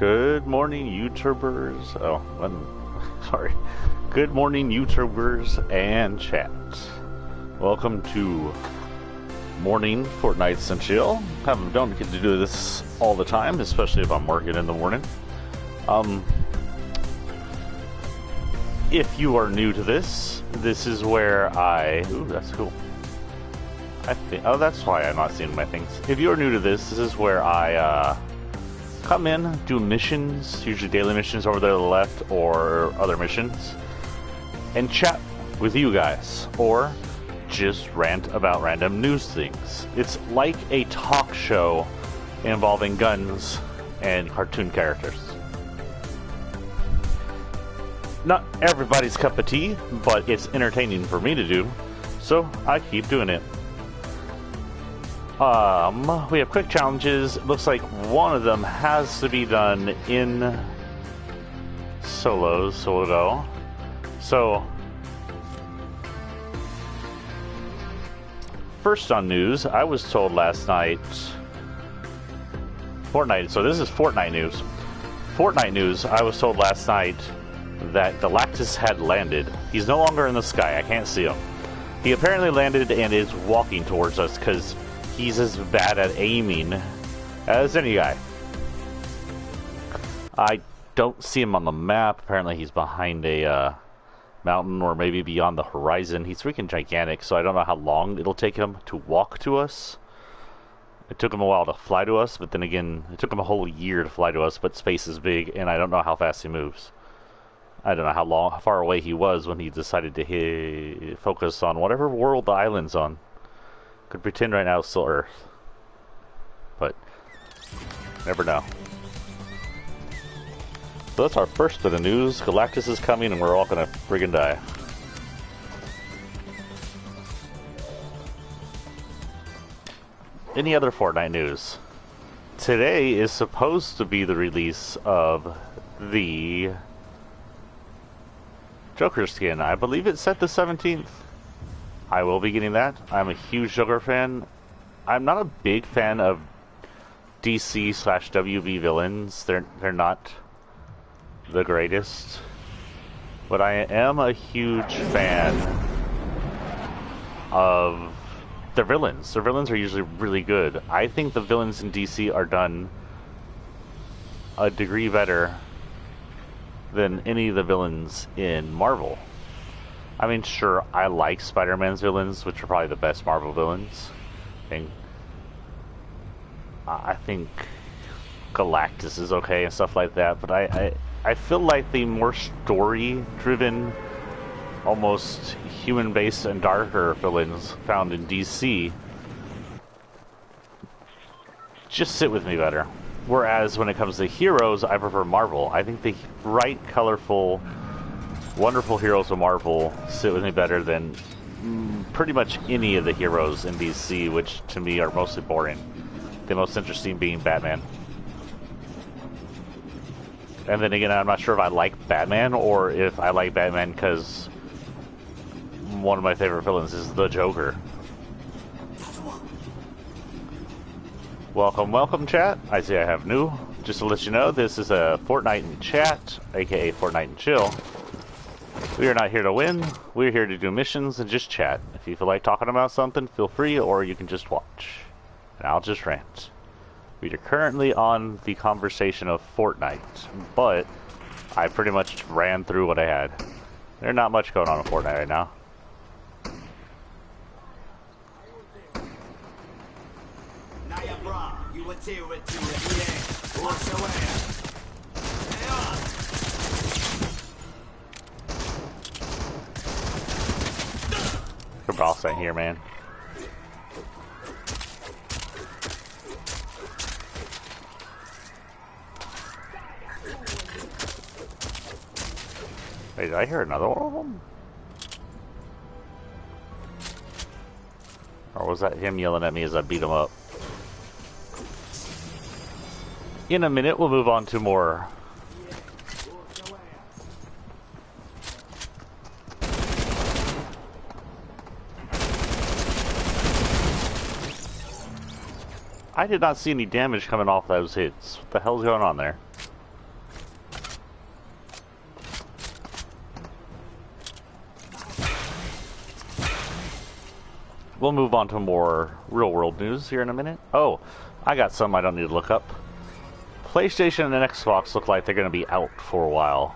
Good morning, YouTubers. Sorry. Good morning, YouTubers and chat. Welcome to morning Fortnite and Chill. Don't get to do this all the time, especially if I'm working in the morning. If you are new to this, this is where ooh, that's cool. Oh, that's why I'm not seeing my things. If you are new to this, this is where I come in, do missions, usually daily missions over there to the left, or other missions, and chat with you guys, or just rant about random news things. It's like a talk show involving guns and cartoon characters. Not everybody's cup of tea, but it's entertaining for me to do, so I keep doing it. We have quick challenges. It looks like one of them has to be done in solos, so we'll go. So, first on news, I was told last night, Fortnite, so this is Fortnite news. Fortnite news, I was told last night that Galactus had landed. He's no longer in the sky, I can't see him. He apparently landed and is walking towards us because he's as bad at aiming as any guy. I don't see him on the map. Apparently he's behind a mountain or maybe beyond the horizon. He's freaking gigantic, so I don't know how long it'll take him to walk to us. It took him a while to fly to us, but then again, it took him a whole year to fly to us, but space is big, and I don't know how fast he moves. I don't know how far away he was when he decided to focus on whatever world the island's on. Could pretend right now it's still Earth, but never know. So that's our first bit of news. Galactus is coming and we're all gonna friggin' die. Any other Fortnite news? Today is supposed to be the release of the Joker skin. I believe it's set the 17th. I will be getting that. I'm a huge Joker fan. I'm not a big fan of DC/WB villains. They're not the greatest. But I am a huge fan of their villains. Their villains are usually really good. I think the villains in DC are done a degree better than any of the villains in Marvel. I mean, sure, I like Spider-Man's villains, which are probably the best Marvel villains. And I think Galactus is okay and stuff like that, but I feel like the more story-driven, almost human-based and darker villains found in DC just sit with me better. Whereas when it comes to heroes, I prefer Marvel. I think the bright, colorful, wonderful heroes of Marvel sit with me better than pretty much any of the heroes in DC, which to me are mostly boring. The most interesting being Batman. And then again, I'm not sure if I like Batman or if I like Batman because one of my favorite villains is the Joker. Welcome chat. I see I have new. Just to let you know, this is a Fortnite and chat, aka Fortnite and chill. We are not here to win. We're here to do missions and just chat. If you feel like talking about something, feel free, or you can just watch. And I'll just rant. We are currently on the conversation of Fortnite, but I pretty much ran through what I had. There's not much going on in Fortnite right now. Good boss right here, man. Wait, did I hear another one of them? Or was that him yelling at me as I beat him up? In a minute, we'll move on to more. I did not see any damage coming off those hits. What the hell's going on there? we'll move on to more real-world news here in a minute. Oh, I got some I don't need to look up. PlayStation and Xbox look like they're going to be out for a while.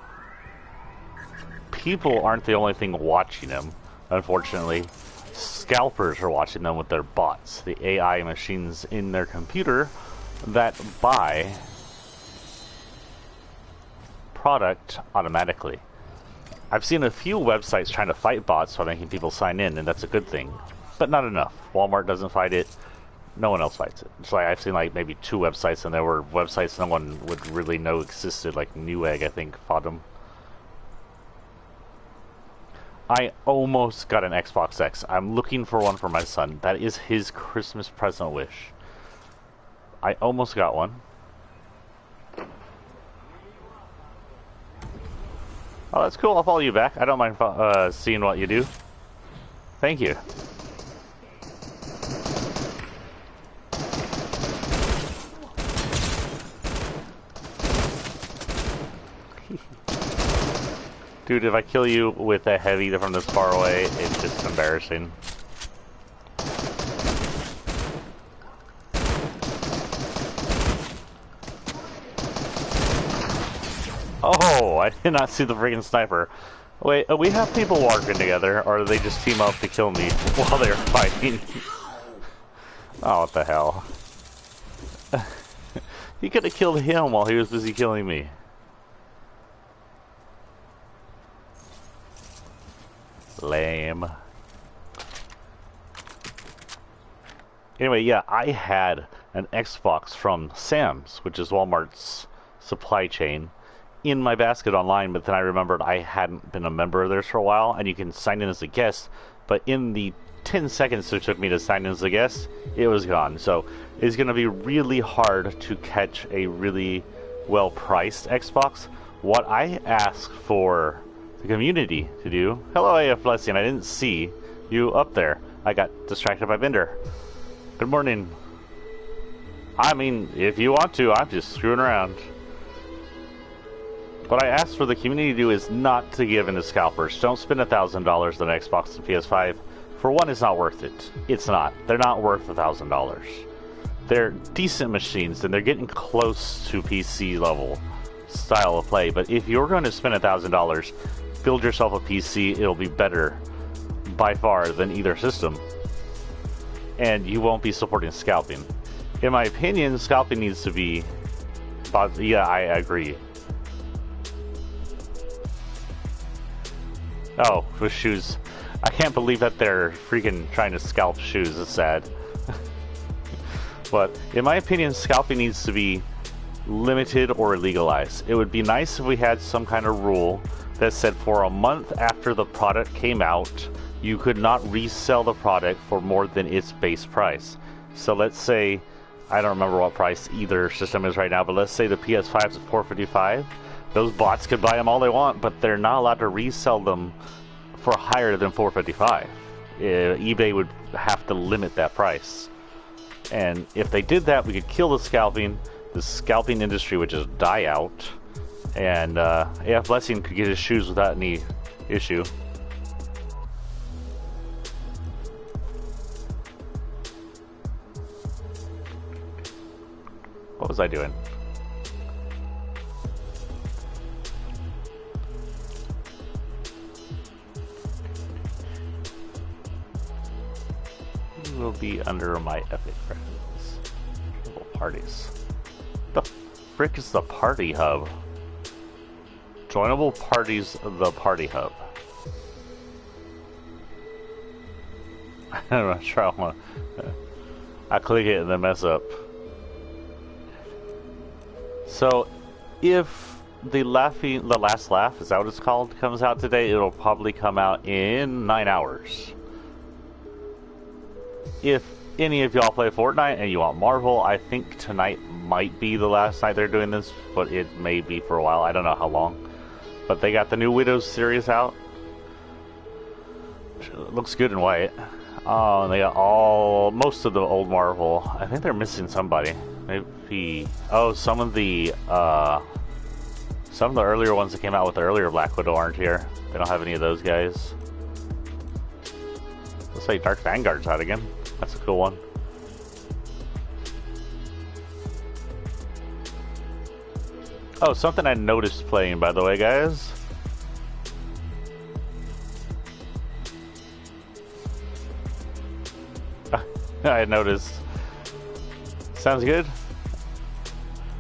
People aren't the only thing watching them, unfortunately. Scalpers are watching them with their bots, the AI machines in their computer that buy product automatically. I've seen a few websites trying to fight bots by making people sign in, and that's a good thing, but not enough. Walmart doesn't fight it. No one else fights it. It's like I've seen like maybe 2 websites, and there were websites no one would really know existed, like Newegg, I think, fought them. I almost got an Xbox X. I'm looking for one for my son. That is his Christmas present wish. I almost got one. Oh, that's cool. I'll follow you back. I don't mind seeing what you do. Thank you. Dude, if I kill you with a heavy from this far away, it's just embarrassing. Oh, I did not see the freaking sniper. Wait, we have people working together, or do they just team up to kill me while they're fighting? Oh, what the hell. He could have killed him while he was busy killing me. Lame. Anyway, yeah, I had an Xbox from Sam's, which is Walmart's supply chain, in my basket online, but then I remembered I hadn't been a member of theirs for a while, and you can sign in as a guest, but in the 10 seconds it took me to sign in as a guest, it was gone. So it's going to be really hard to catch a really well-priced Xbox. What I ask for the community to do... Hello, AF Blessing, I didn't see you up there. I got distracted by Bender. Good morning. I mean, if you want to, I'm just screwing around. What I ask for the community to do is not to give in to scalpers. Don't spend $1,000 on an Xbox and PS5. For one, it's not worth it. It's not. They're not worth $1,000. They're decent machines, and they're getting close to PC level style of play. But if you're going to spend $1,000, build yourself a PC. It'll be better by far than either system. And you won't be supporting scalping. In my opinion, scalping needs to be... Yeah, I agree. Oh, with shoes. I can't believe that they're freaking trying to scalp shoes. It's sad. But in my opinion, scalping needs to be limited or legalized. It would be nice if we had some kind of rule that said for a month after the product came out, you could not resell the product for more than its base price. So let's say, I don't remember what price either system is right now, but let's say the PS5 is $455. Those bots could buy them all they want, but they're not allowed to resell them for higher than $455. eBay would have to limit that price. And if they did that, we could kill the scalping. The scalping industry would just die out. And AF Blessing could get his shoes without any issue. What was I doing? Will be under my epic friends. Little parties. The frick is the party hub? Joinable parties, the party hub. I'm not sure I want to. I click it and then mess up. So, if the last laugh, is that what it's called, comes out today, it'll probably come out in 9 hours. If any of y'all play Fortnite and you want Marvel, I think tonight might be the last night they're doing this, but it may be for a while. I don't know how long. But they got the new Widows series out. It looks good in white. And they got most of the old Marvel. I think they're missing somebody. Maybe some of the earlier ones that came out with the earlier Black Widow aren't here. They don't have any of those guys. Looks like Dark Vanguard's out again. That's a cool one. Oh, something I noticed playing, by the way, guys. I noticed. Sounds good.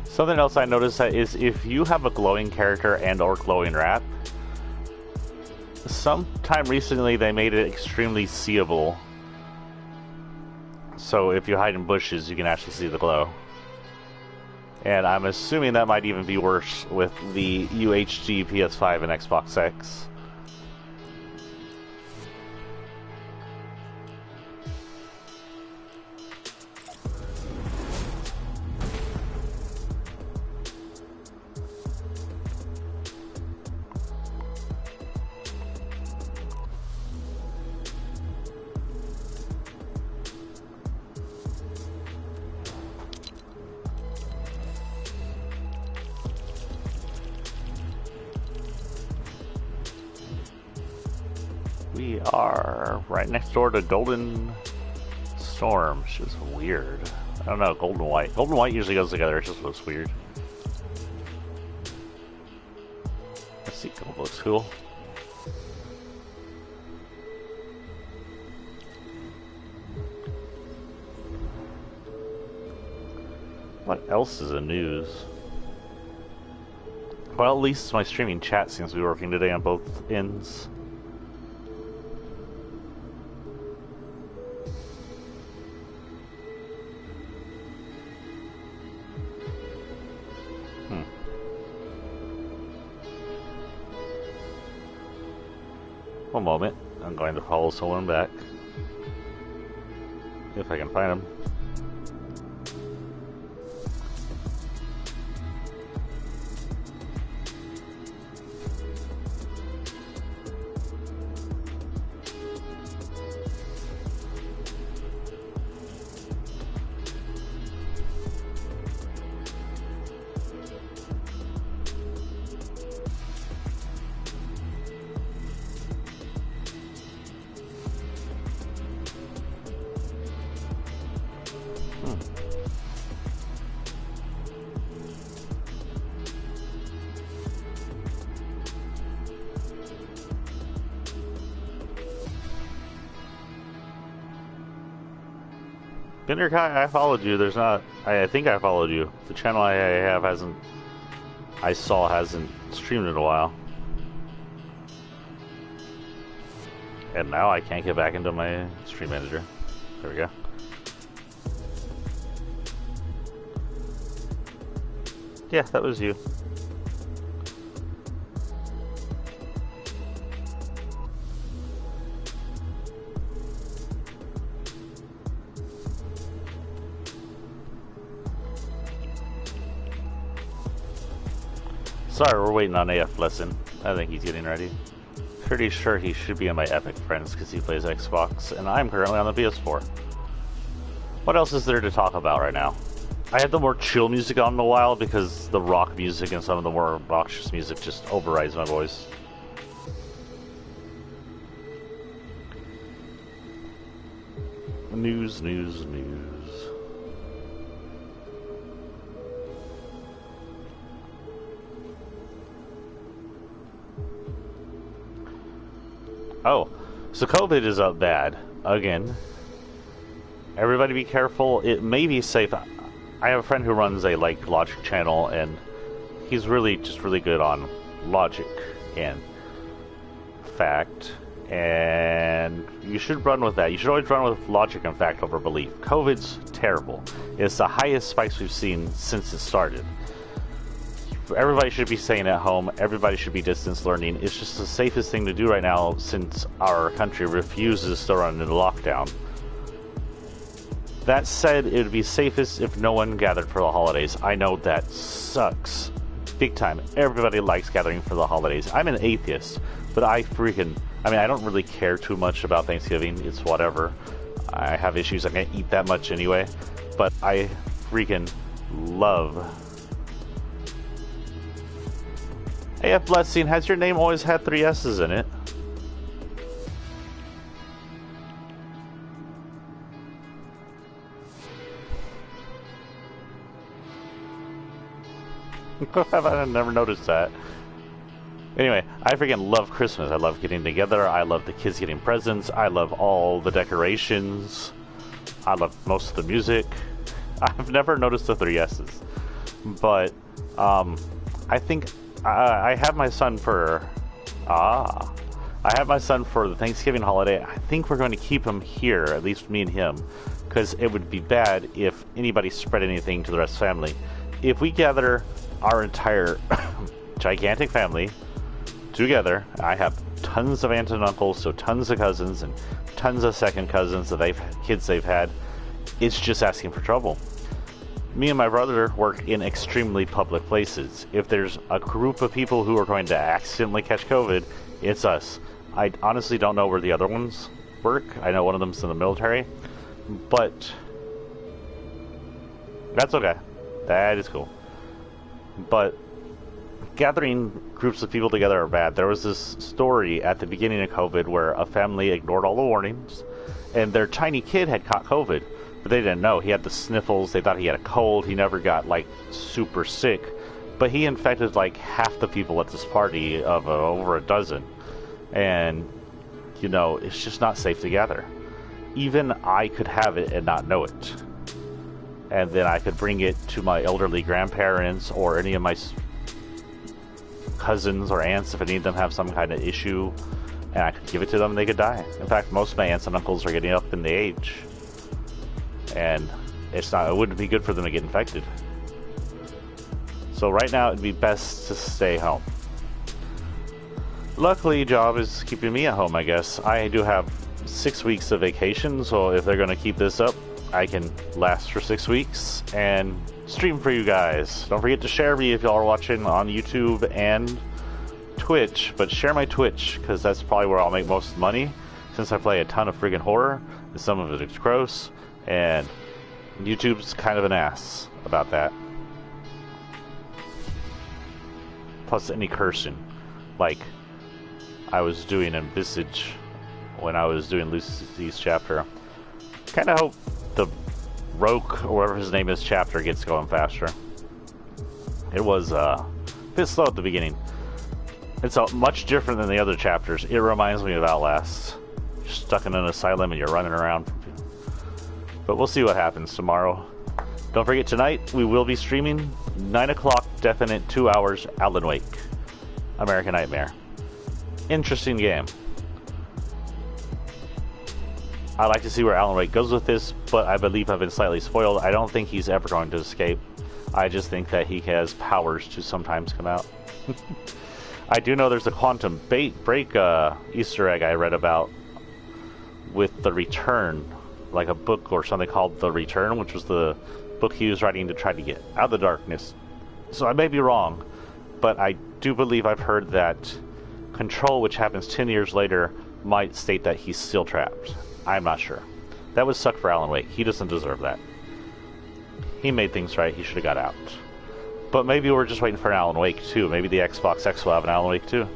Something else I noticed is if you have a glowing character and or glowing wrap, sometime recently they made it extremely seeable. So if you hide in bushes, you can actually see the glow. And I'm assuming that might even be worse with the UHD PS5 and Xbox X. We are right next door to Golden Storm, which is weird. I don't know, Golden White. Golden White usually goes together, it just looks weird. Let's see, Gold looks cool. What else is in news? Well, at least my streaming chat seems to be working today on both ends. One moment, I'm going to follow someone back. If I can find him. Binderkai, I followed you. There's not. I think I followed you. The channel I have hasn't. I saw hasn't streamed in a while. And now I can't get back into my stream manager. There we go. Yeah, that was you. Sorry, we're waiting on AF Lesson. I think he's getting ready. Pretty sure he should be in my Epic Friends because he plays Xbox, and I'm currently on the PS4. What else is there to talk about right now? I had the more chill music on in a while because the rock music and some of the more obnoxious music just overrides my voice. News, news, news. Oh, so COVID is up bad again. Everybody be careful. It may be safe. I have a friend who runs a Logic channel, and he's really good on logic and fact. And you should run with that. You should always run with logic and fact over belief. COVID's terrible. It's the highest spikes we've seen since it started. Everybody should be staying at home. Everybody should be distance learning. It's just the safest thing to do right now since our country refuses to run into lockdown. That said, it would be safest if no one gathered for the holidays. I know that sucks. Big time. Everybody likes gathering for the holidays. I'm an atheist, but I don't really care too much about Thanksgiving. It's whatever. I have issues. I can't eat that much anyway. But I freaking love... AF Blessing, has your name always had 3 S's in it? I never noticed that. Anyway, I freaking love Christmas. I love getting together. I love the kids getting presents. I love all the decorations. I love most of the music. I've never noticed the 3 S's. But, I think I have my son for... I have my son for the Thanksgiving holiday. I think we're going to keep him here, at least me and him, because it would be bad if anybody spread anything to the rest of the family. If we gather our entire gigantic family together, I have tons of aunts and uncles, so tons of cousins and tons of second cousins that kids they've had. It's just asking for trouble. Me and my brother work in extremely public places. If there's a group of people who are going to accidentally catch COVID, it's us. I honestly don't know where the other ones work. I know one of them's in the military, but that's okay. That is cool. But gathering groups of people together are bad. There was this story at the beginning of COVID where a family ignored all the warnings, and their tiny kid had caught COVID, but they didn't know. He had the sniffles. They thought he had a cold. He never got, like, super sick, but he infected, like, half the people at this party of over a dozen. And, you know, it's just not safe to gather. Even I could have it and not know it. And then I could bring it to my elderly grandparents or any of my cousins or aunts if any of them have some kind of issue, and I could give it to them and they could die. In fact, most of my aunts and uncles are getting up in the age, and it wouldn't be good for them to get infected. So right now it'd be best to stay home. Luckily, job is keeping me at home, I guess. I do have 6 weeks of vacation, so if they're going to keep this up, I can last for 6 weeks and stream for you guys. Don't forget to share me if y'all are watching on YouTube and Twitch, but share my Twitch, because that's probably where I'll make most money, since I play a ton of friggin' horror, and some of it is gross, and YouTube's kind of an ass about that. Plus any cursing. Like I was doing in Visage when I was doing Lucy's chapter. Kinda hope the Roke, or whatever his name is, chapter gets going faster. It was a bit slow at the beginning. It's much different than the other chapters. It reminds me of Outlast. You're stuck in an asylum and you're running around. But we'll see what happens tomorrow. Don't forget, tonight we will be streaming 9 o'clock, definite 2 hours, Alan Wake. American Nightmare. Interesting game. I like to see where Alan Wake goes with this, but I believe I've been slightly spoiled. I don't think he's ever going to escape. I just think that he has powers to sometimes come out. I do know there's a Quantum Break Easter egg I read about with The Return, like a book or something called The Return, which was the book he was writing to try to get out of the darkness. So I may be wrong, but I do believe I've heard that Control, which happens 10 years later, might state that he's still trapped. I'm not sure. That would suck for Alan Wake. He doesn't deserve that. He made things right. He should have got out. But maybe we're just waiting for an Alan Wake 2. Maybe the Xbox X will have an Alan Wake 2.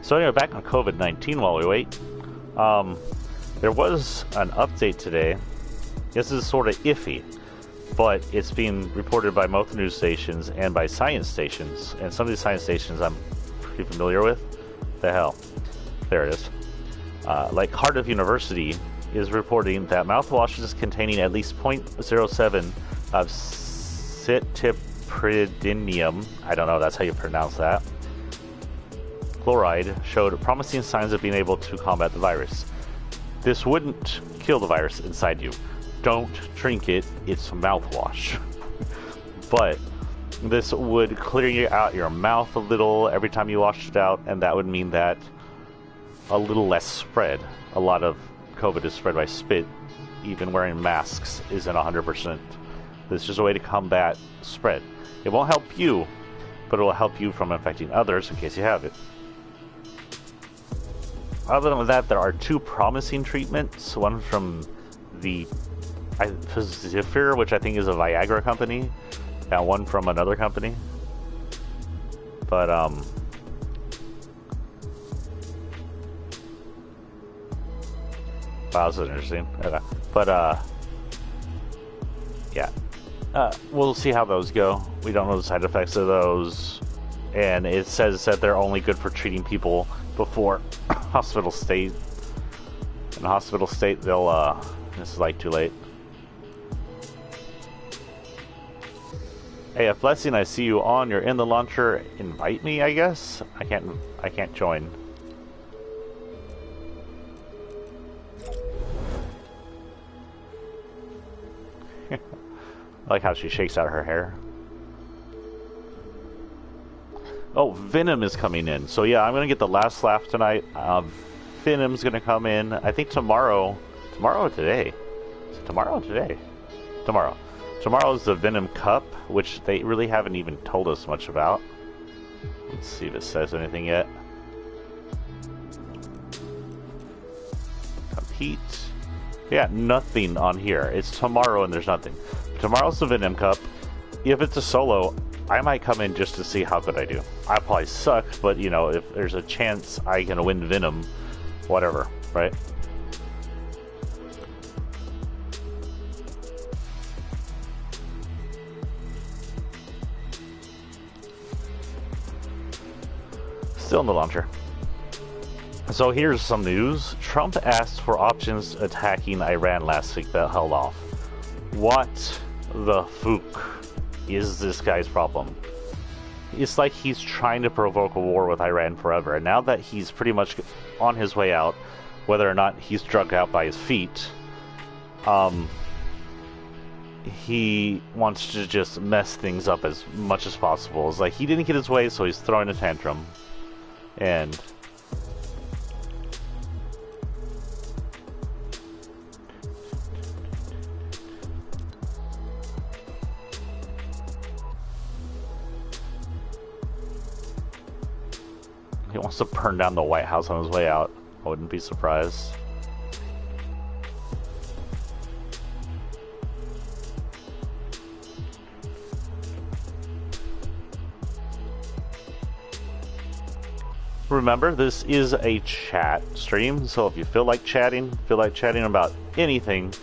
So anyway, back on COVID-19 while we wait. There was an update today. This is sort of iffy, but it's being reported by most news stations and by science stations. And some of these science stations I'm pretty familiar with. The hell. There it is. Like Cardiff University is reporting that mouthwashes containing at least 0.07 of citipridinium, I don't know, that's how you pronounce that, chloride, showed promising signs of being able to combat the virus. This wouldn't kill the virus inside you. Don't drink it, it's mouthwash. But this would clear out your mouth a little every time you washed it out, and that would mean that a little less spread. A lot of COVID is spread by spit. Even wearing masks isn't 100%. This is just a way to combat spread. It won't help you, but it will help you from infecting others in case you have it. Other than that, there are 2 promising treatments. One from the Zephyr, which I think is a Viagra company, and one from another company. But wow, this is interesting. Okay. But Yeah. We'll see how those go. We don't know the side effects of those. And it says that they're only good for treating people before hospital state. In hospital state, they'll, this is like too late. Hey, Blessing, I see you on. You're in the launcher. Invite me, I guess? I can't join. I like how she shakes out her hair. Oh, Venom is coming in. So yeah, I'm gonna get the last laugh tonight. Venom's gonna come in. I think tomorrow. Tomorrow or today? Is it tomorrow or today? Tomorrow. Tomorrow is the Venom Cup, which they really haven't even told us much about. Let's see if it says anything yet. Compete. Yeah, nothing on here. It's tomorrow and there's nothing. Tomorrow's the Venom Cup. If it's a solo, I might come in just to see how good I do. I probably suck, but you know, if there's a chance I can win Venom, whatever, right? Still in the launcher. So here's some news. Trump asked for options attacking Iran last week that held off. What the fook is this guy's problem? It's like he's trying to provoke a war with Iran forever, and now that he's pretty much on his way out, whether or not he's drugged out by his feet, he wants to just mess things up as much as possible. It's like he didn't get his way, so he's throwing a tantrum. And he wants to burn down the White House on his way out. I wouldn't be surprised. Remember, this is a chat stream, so if you feel like chatting about anything,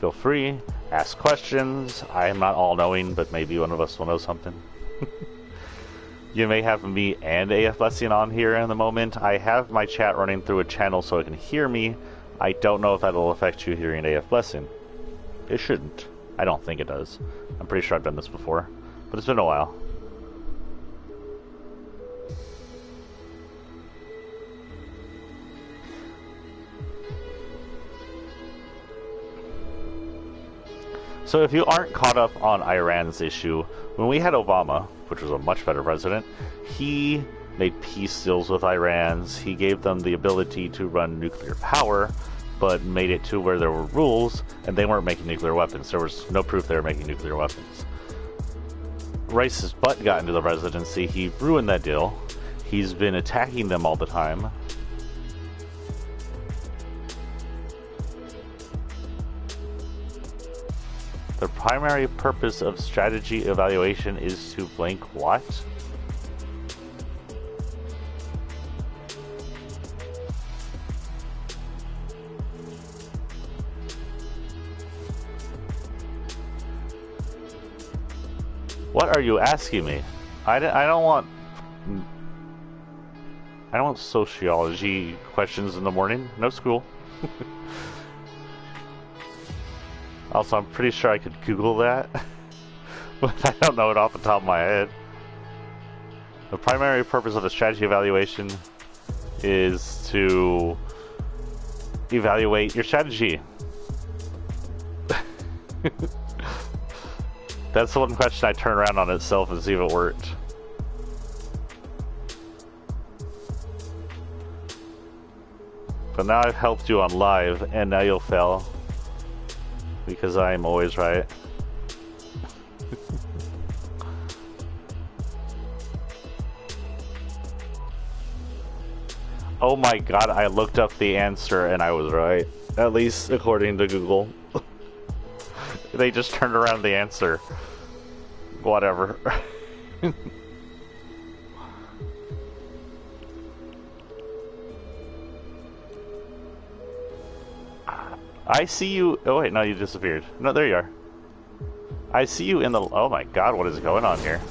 feel free, ask questions. I am not all-knowing, but maybe one of us will know something. You may have me and AF Blessing on here in the moment. I have my chat running through a channel so it can hear me. I don't know if that'll affect you hearing AF Blessing. It shouldn't. I don't think it does. I'm pretty sure I've done this before, but it's been a while. So if you aren't caught up on Iran's issue, when we had Obama, which was a much better president, he made peace deals with Iran. He gave them the ability to run nuclear power, but made it to where there were rules, and they weren't making nuclear weapons. There was no proof they were making nuclear weapons. Rice's butt got into the presidency. He ruined that deal. He's been attacking them all the time. The primary purpose of strategy evaluation is to blank what? What are you asking me? I don't want sociology questions in the morning. No school. Also, I'm pretty sure I could Google that, but I don't know it off the top of my head. The primary purpose of the strategy evaluation is to evaluate your strategy. That's the one question I turn around on itself and see if it worked. But now I've helped you on live, and now you'll fail. Because I am always right. Oh my god, I looked up the answer and I was right. At least according to Google. They just turned around the answer. Whatever. I see you. Oh wait, no, you disappeared. No, there you are. I see you in the... Oh my god, what is going on here?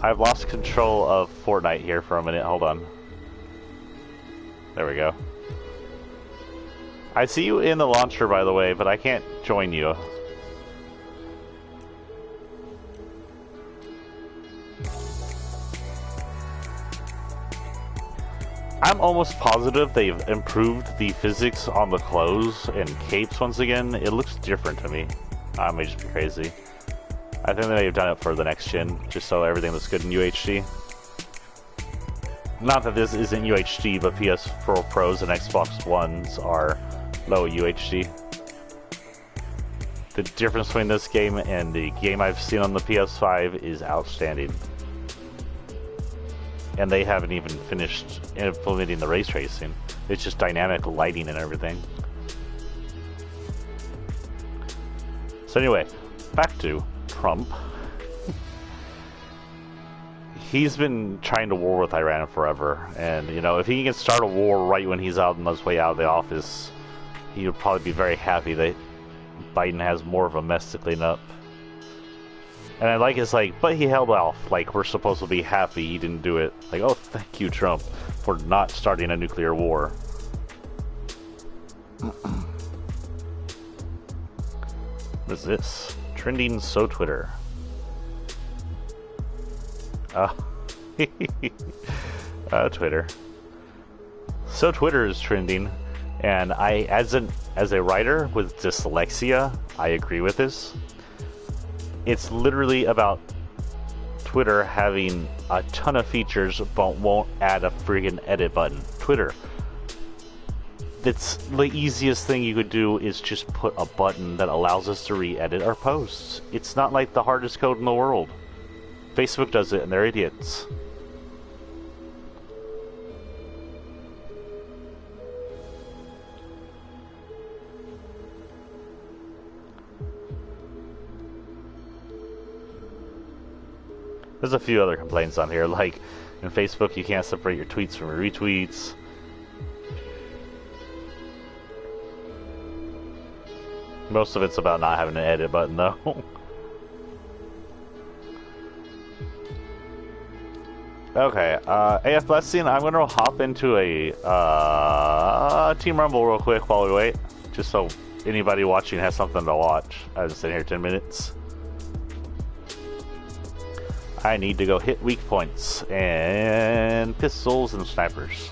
I've lost control of Fortnite here for a minute. Hold on. There we go. I see you in the launcher, by the way, but I can't join you. I'm almost positive they've improved the physics on the clothes and capes once again. It looks different to me. I may just be crazy. I think they may have done it for the next gen, just so everything looks good in UHD. Not that this isn't UHD, but PS4 Pros and Xbox Ones are low UHD. The difference between this game and the game I've seen on the PS5 is outstanding. And they haven't even finished implementing the ray tracing. It's just dynamic lighting and everything. So anyway, back to Trump. He's been trying to war with Iran forever, and you know, if he can start a war right when he's out on his way out of the office, he would probably be very happy that Biden has more of a mess to clean up. And I like it's like, but he held off. Like, we're supposed to be happy he didn't do it. Like, oh, thank you, Trump, for not starting a nuclear war. What is this? Trending So Twitter. Twitter. So Twitter is trending, and I, as a writer with dyslexia, I agree with this. It's literally about Twitter having a ton of features but won't add a friggin' edit button. Twitter. It's the easiest thing you could do is just put a button that allows us to re-edit our posts. It's not like the hardest code in the world. Facebook does it and they're idiots. There's a few other complaints on here, like in Facebook you can't separate your tweets from your retweets. Most of it's about not having an edit button though. Okay, AF Blessing, I'm gonna hop into a Team Rumble real quick while we wait, just so anybody watching has something to watch. I've been sitting here 10 minutes. I need to go hit weak points and pistols and snipers.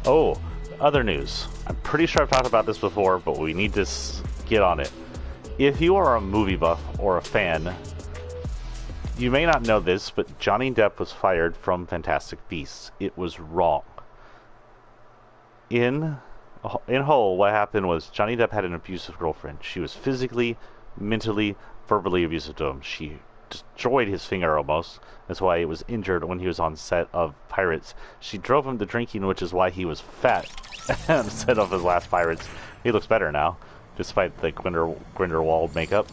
Oh, other news. I'm pretty sure I've talked about this before, but we need to get on it. If you are a movie buff or a fan, you may not know this, but Johnny Depp was fired from Fantastic Beasts. It was wrong. In whole, what happened was Johnny Depp had an abusive girlfriend. She was physically, mentally, verbally abusive to him. She destroyed his finger almost. That's why he was injured when he was on set of Pirates. She drove him to drinking, which is why he was fat instead of his last Pirates. He looks better now, despite the Grindelwald makeup.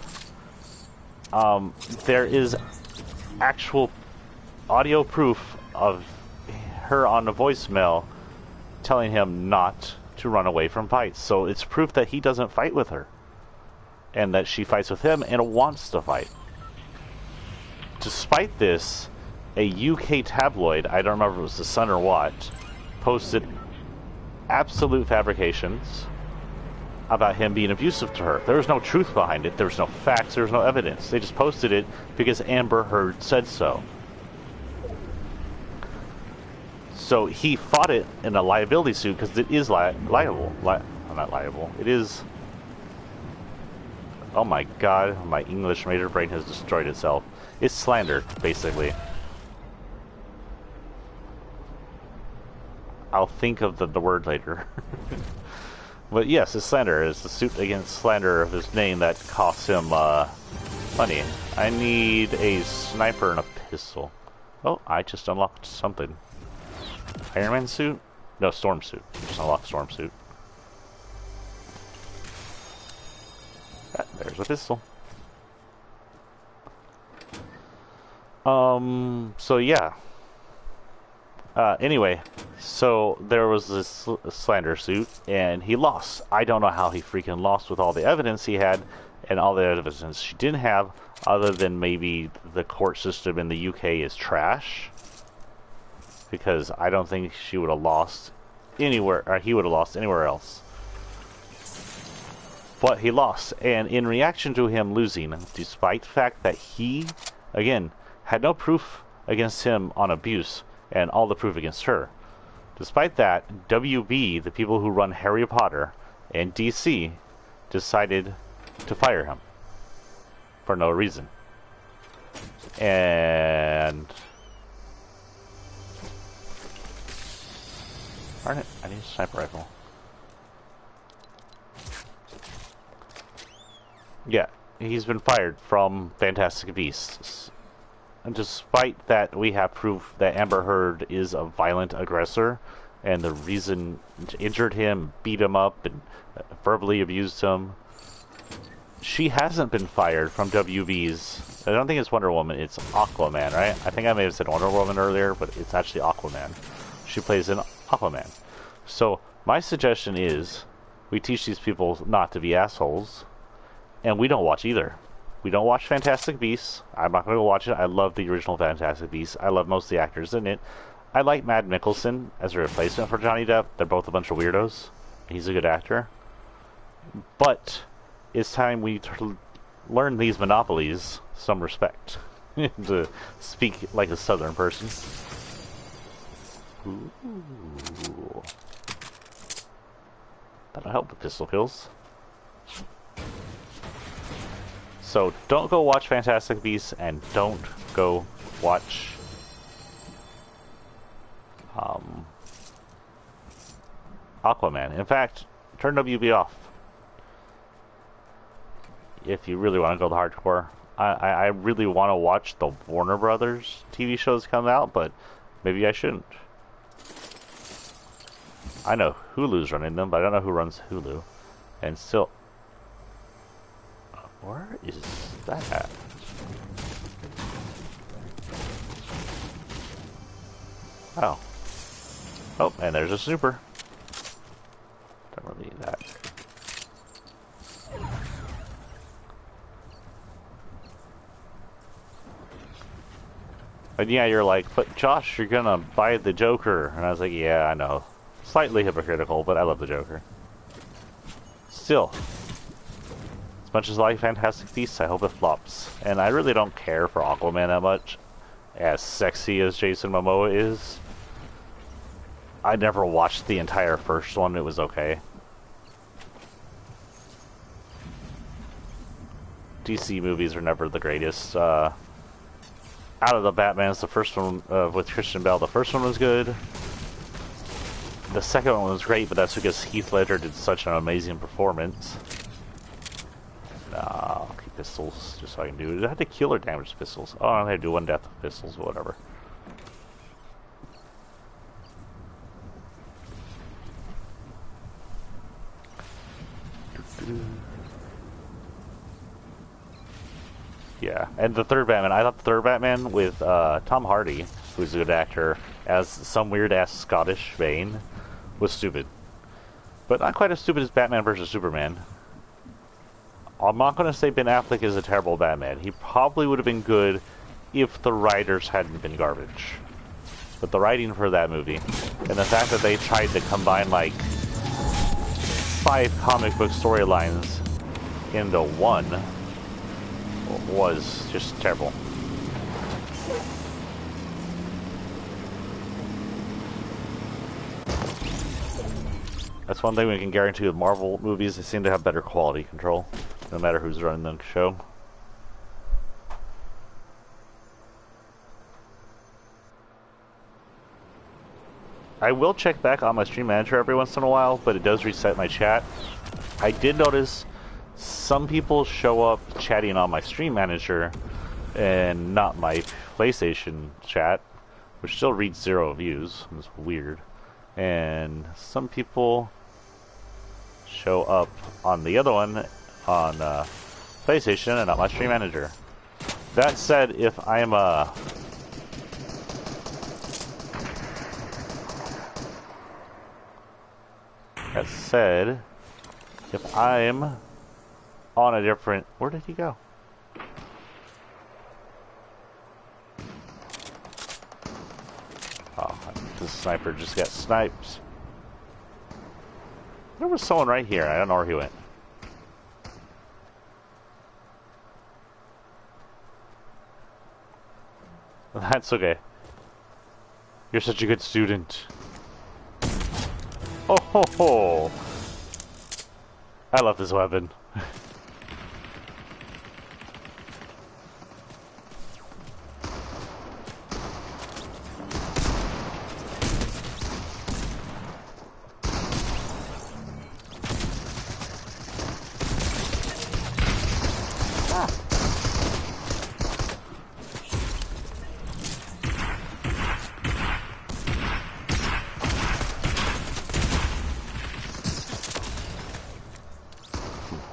There is actual audio proof of her on a voicemail telling him not to run away from fights. So it's proof that he doesn't fight with her, and that she fights with him and wants to fight. Despite this, a UK tabloid, I don't remember if it was The Sun or what, posted absolute fabrications about him being abusive to her. There was no truth behind it. There was no facts. There was no evidence. They just posted it because Amber Heard said so. So he fought it in a liability suit because it is liable. Not liable. It is... Oh my god, my English major brain has destroyed itself. It's slander, basically. I'll think of the word later. But yes, it's slander. It's the suit against slander of his name that costs him money. I need a sniper and a pistol. Oh, I just unlocked something. Iron Man suit? No, storm suit. Just unlocked storm suit. There's a pistol. So yeah. Anyway, So there was this slander suit, and he lost. I don't know how he freaking lost with all the evidence he had, and all the evidence she didn't have, other than maybe the court system in the UK is trash. Because I don't think she would have lost anywhere, or he would have lost anywhere else. But he lost, and in reaction to him losing, despite the fact that he, again, had no proof against him on abuse, and all the proof against her. Despite that, WB, the people who run Harry Potter, and DC, decided to fire him. For no reason. And... darn it, I need a sniper rifle. Yeah, he's been fired from Fantastic Beasts. And despite that, we have proof that Amber Heard is a violent aggressor, and the reason injured him, beat him up, and verbally abused him. She hasn't been fired from WB's. I don't think it's Wonder Woman, it's Aquaman, right? I think I may have said Wonder Woman earlier, but it's actually Aquaman. She plays in Aquaman. So, my suggestion is, we teach these people not to be assholes, and we don't watch either. We don't watch Fantastic Beasts. I'm not going to go watch it. I love the original Fantastic Beasts. I love most of the actors in it. I like Matt Mikkelsen as a replacement for Johnny Depp. They're both a bunch of weirdos. He's a good actor. But it's time we learn these monopolies some respect. To speak like a southern person. Ooh. That'll help with pistol kills. So don't go watch Fantastic Beasts, and don't go watch Aquaman. In fact, turn WB off. If you really want to go the hardcore. I really want to watch the Warner Brothers TV shows come out, but maybe I shouldn't. I know Hulu's running them, but I don't know who runs Hulu. And still... where is that at? Oh. Oh, and there's a super. Don't really need that. And yeah, you're like, but Josh, you're gonna buy the Joker. And I was like, yeah, I know. Slightly hypocritical, but I love the Joker. Still. As much as I like Fantastic Beasts, I hope it flops. And I really don't care for Aquaman that much. As sexy as Jason Momoa is. I never watched the entire first one, it was okay. DC movies are never the greatest. Out of the Batmans, the first one with Christian Bale, the first one was good. The second one was great, but that's because Heath Ledger did such an amazing performance. I'll keep pistols just so I can do it. I had to kill or damage pistols. Oh, I had to do one death with pistols, but whatever. Yeah, and the third Batman, I thought the third Batman with Tom Hardy, who's a good actor, as some weird-ass Scottish Bane, was stupid. But not quite as stupid as Batman vs. Superman. I'm not going to say Ben Affleck is a terrible Batman. He probably would have been good if the writers hadn't been garbage. But the writing for that movie, and the fact that they tried to combine like 5 comic book storylines into one, was just terrible. That's one thing we can guarantee with Marvel movies, they seem to have better quality control, no matter who's running the show. I will check back on my stream manager every once in a while, but it does reset my chat. I did notice some people show up chatting on my stream manager and not my PlayStation chat, which still reads 0 views. It's weird. And some people show up on the other one on PlayStation and not my stream manager. That said, if I am I said, if I'm on a different... Where did he go? Oh, the sniper just got sniped. There was someone right here. I don't know where he went. That's okay. You're such a good student. Oh ho ho! I love this weapon.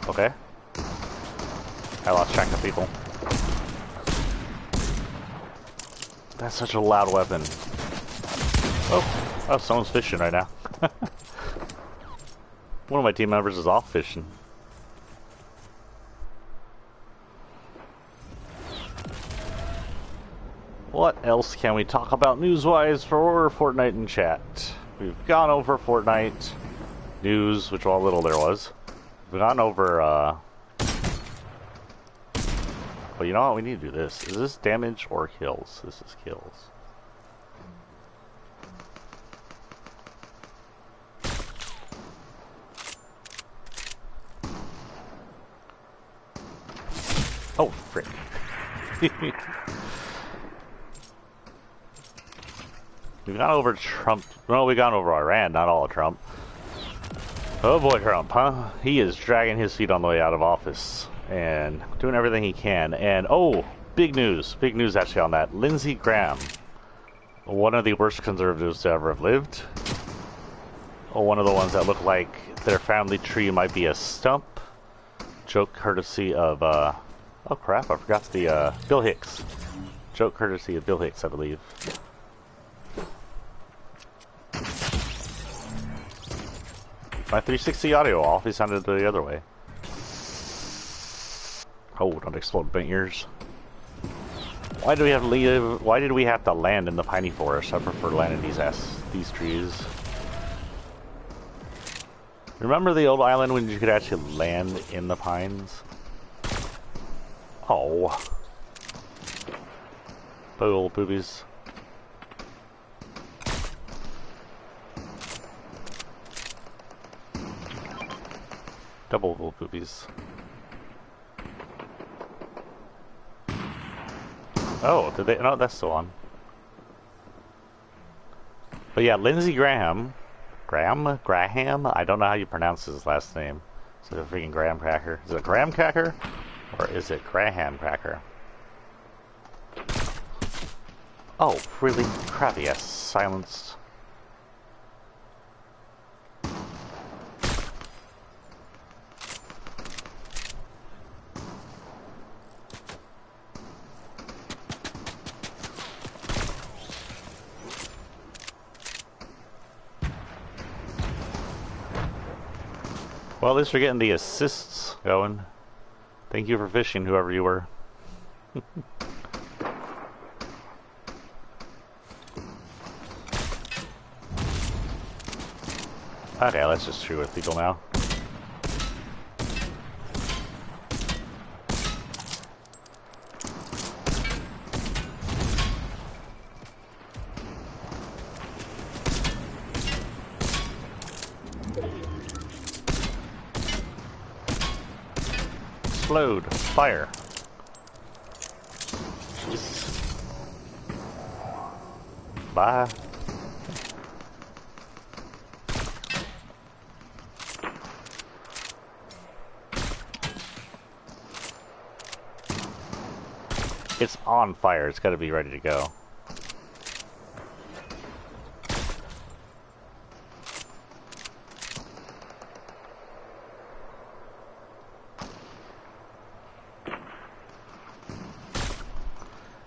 Okay. I lost track of people. That's such a loud weapon. Oh, someone's fishing right now. One of my team members is off fishing. What else can we talk about news-wise for Fortnite in chat? We've gone over Fortnite news, which all little there was. We've gone over, but you know what? We need to do this. Is this damage or kills? This is kills. Oh, frick. We've gone over Trump. No, we've gone over Iran, not all of Trump. Oh boy, Trump, huh? He is dragging his feet on the way out of office and doing everything he can. And oh, big news actually on that. Lindsey Graham, one of the worst conservatives to ever have lived. Oh, one of the ones that look like their family tree might be a stump. Joke courtesy of, oh crap, I forgot the, Bill Hicks. Joke courtesy of Bill Hicks, I believe. My 360 audio off, he sounded the other way. Oh, don't explode bent ears. Why do we have to leave? Why did we have to land in the piney forest? I prefer landing these trees. Remember the old island when you could actually land in the pines? Oh. Little boobies. Double boobies. Oh, did they? No, that's still on. But yeah, Lindsey Graham. Graham? I don't know how you pronounce his last name. Is it a freaking graham cracker? Is it graham cracker? Or is it Graham cracker? Oh, really? Crap, yes. Silenced. Well, at least we're getting the assists going. Thank you for fishing, whoever you were. Okay, let's just shoot with people now. Explode. Fire. Jesus. Bye. It's on fire. It's got to be ready to go.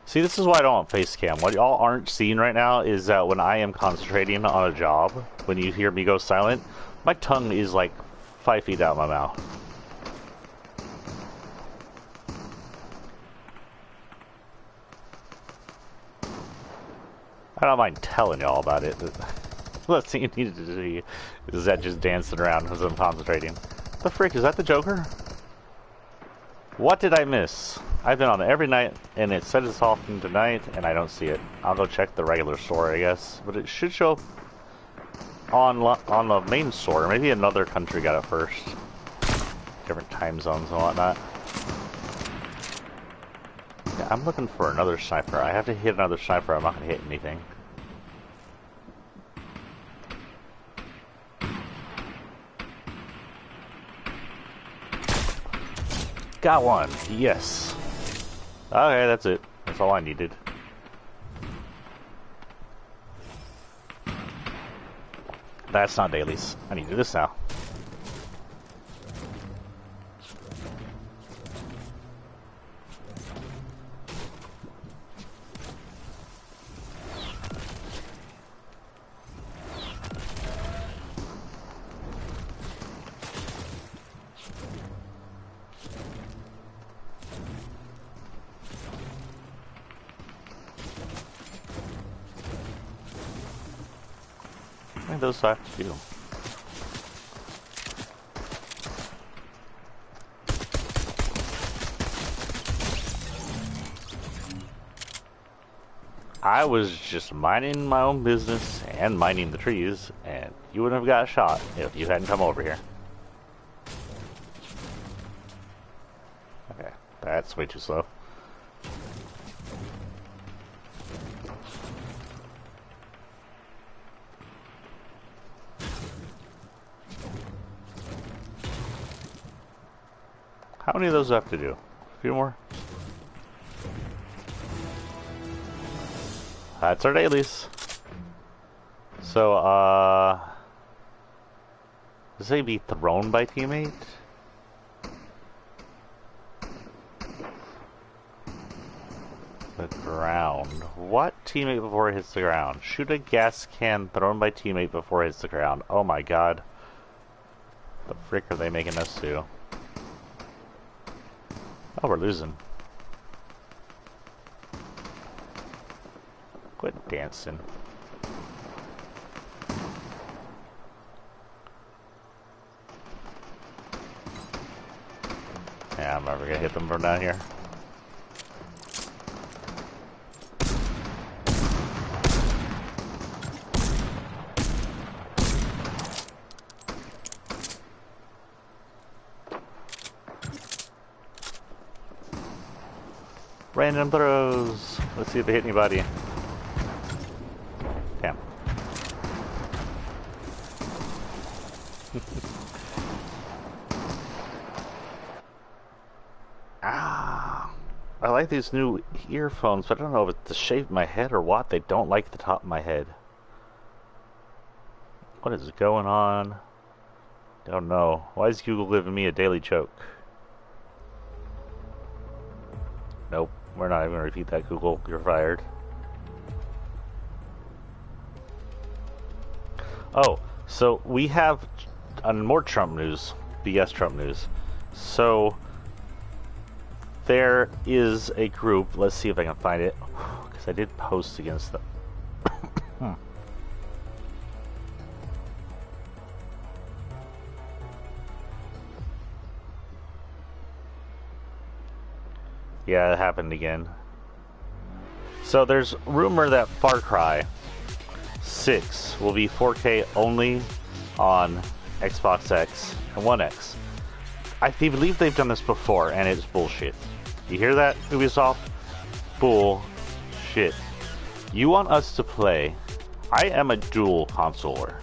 See, this is why I don't want face cam. What y'all aren't seeing right now is that when I am concentrating on a job, when you hear me go silent, My tongue is like 5 feet out of my mouth. I don't mind telling y'all about it. Last thing you needed to see is that just dancing around as I'm concentrating. The frick, is that the Joker? What did I miss? I've been on every night, and it said it's off tonight, and I don't see it. I'll go check the regular store, I guess. But it should show up on the main store. Maybe another country got it first. Different time zones and whatnot. Yeah, I'm looking for another sniper. I have to hit another sniper. I'm not going to hit anything. Got one. Yes. Okay, that's it. That's all I needed. That's not dailies. I need to do this now. Those have to do. I was just minding my own business and minding the trees, and you wouldn't have got shot if you hadn't come over here. Okay, that's way too slow. How many of those do I have to do? A few more? That's our dailies. So, does they be thrown by teammate? The ground. What teammate before it hits the ground? Shoot a gas can thrown by teammate before it hits the ground. Oh my god. The frick are they making us do? Oh, we're losing. Quit dancing. Yeah, I'm never gonna hit them from down here. Random throws. Let's see if they hit anybody. Damn. Ah, I like these new earphones, but I don't know if it's the shape of my head or what. They don't like the top of my head. What is going on? Don't know. Why is Google giving me a daily choke? Nope. We're not even going to repeat that, Google. You're fired. Oh, so we have more Trump news. BS Trump news. So, there is a group. Let's see if I can find it. Because I did post against them. Yeah, it happened again. So there's rumor that Far Cry 6 will be 4K only on Xbox X and One X. I believe they've done this before, and it's bullshit. You hear that, Ubisoft? Bullshit. You want us to play... I am a dual consoler.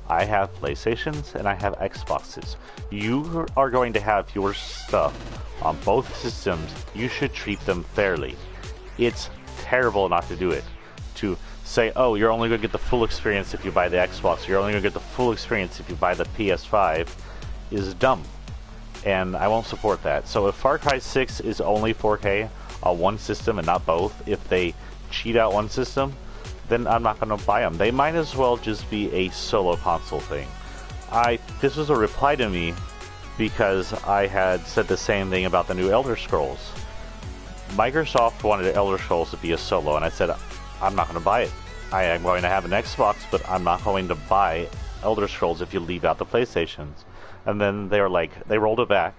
I have PlayStations and I have Xboxes. You are going to have your stuff on both systems. You should treat them fairly. It's terrible not to do it. To say, oh, you're only going to get the full experience if you buy the Xbox, you're only going to get the full experience if you buy the PS5, is dumb. And I won't support that. So if Far Cry 6 is only 4K on one system and not both, if they cheat out one system, then I'm not going to buy them. They might as well just be a solo console thing. this was a reply to me because I had said the same thing about the new Elder Scrolls. Microsoft wanted Elder Scrolls to be a solo, and I said, I'm not going to buy it. I am going to have an Xbox, but I'm not going to buy Elder Scrolls if you leave out the PlayStations. And then they were like, they rolled it back,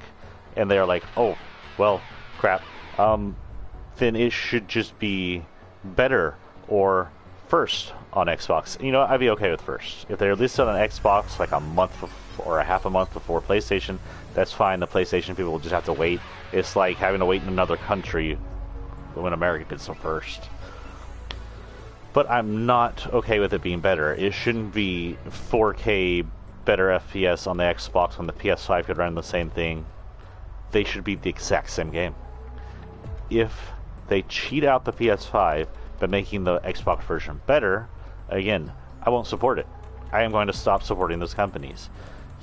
and they are like, oh, well, crap. Then it should just be better or first on Xbox. You know, I'd be okay with first. If they released it on Xbox like a month or a half a month before PlayStation, that's fine. The PlayStation people will just have to wait. It's like having to wait in another country when America gets them first. But I'm not okay with it being better. It shouldn't be 4K better FPS on the Xbox when the PS5 could run the same thing. They should be the exact same game. If they cheat out the PS5 by making the Xbox version better, again, I won't support it. I am going to stop supporting those companies.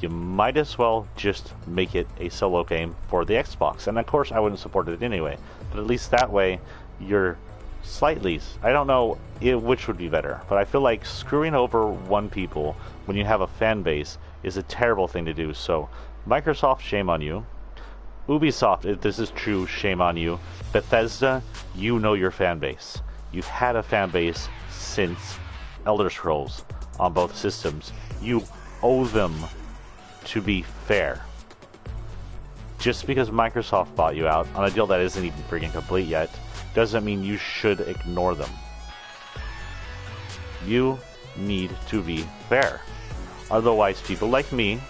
You might as well just make it a solo game for the Xbox. And of course, I wouldn't support it anyway. But at least that way, you're slightly... I don't know which would be better, but I feel like screwing over one people when you have a fan base is a terrible thing to do. So, Microsoft, shame on you. Ubisoft, if this is true, shame on you. Bethesda, you know your fan base. You've had a fan base since Elder Scrolls on both systems. You owe them to be fair. Just because Microsoft bought you out on a deal that isn't even freaking complete yet, doesn't mean you should ignore them. You need to be fair. Otherwise, people like me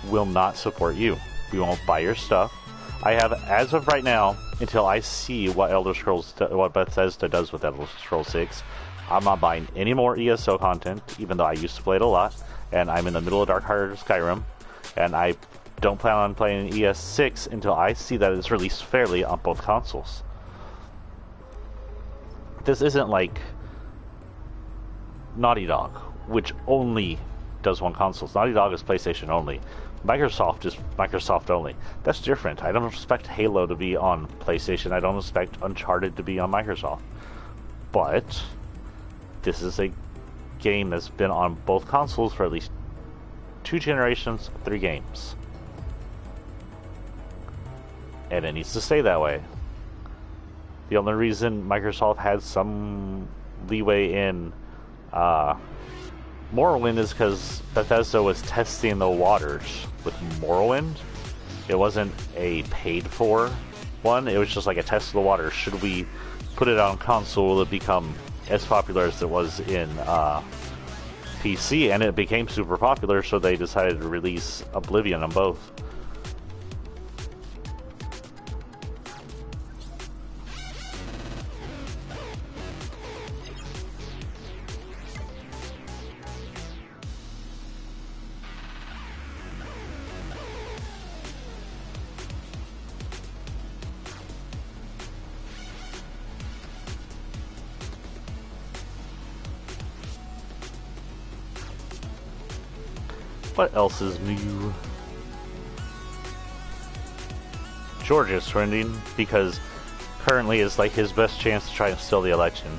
will not support you. We won't buy your stuff. I have, as of right now, until I see what what Bethesda does with Elder Scrolls 6, I'm not buying any more ESO content, even though I used to play it a lot, and I'm in the middle of Dark Heart of Skyrim, and I don't plan on playing ES6 until I see that it's released fairly on both consoles. This isn't like Naughty Dog, which only does one console. Naughty Dog is PlayStation only. Microsoft is Microsoft only. That's different. I don't expect Halo to be on PlayStation. I don't expect Uncharted to be on Microsoft. But this is a game that's been on both consoles for at least 2 generations, 3 games. And it needs to stay that way. The only reason Microsoft had some leeway in Morrowind is because Bethesda was testing the waters with Morrowind. It wasn't a paid-for one. It was just like a test of the waters. Should we put it on console? Will it become as popular as it was in PC? And it became super popular, so they decided to release Oblivion on both. What else is new? Georgia's trending because currently is like his best chance to try and steal the election.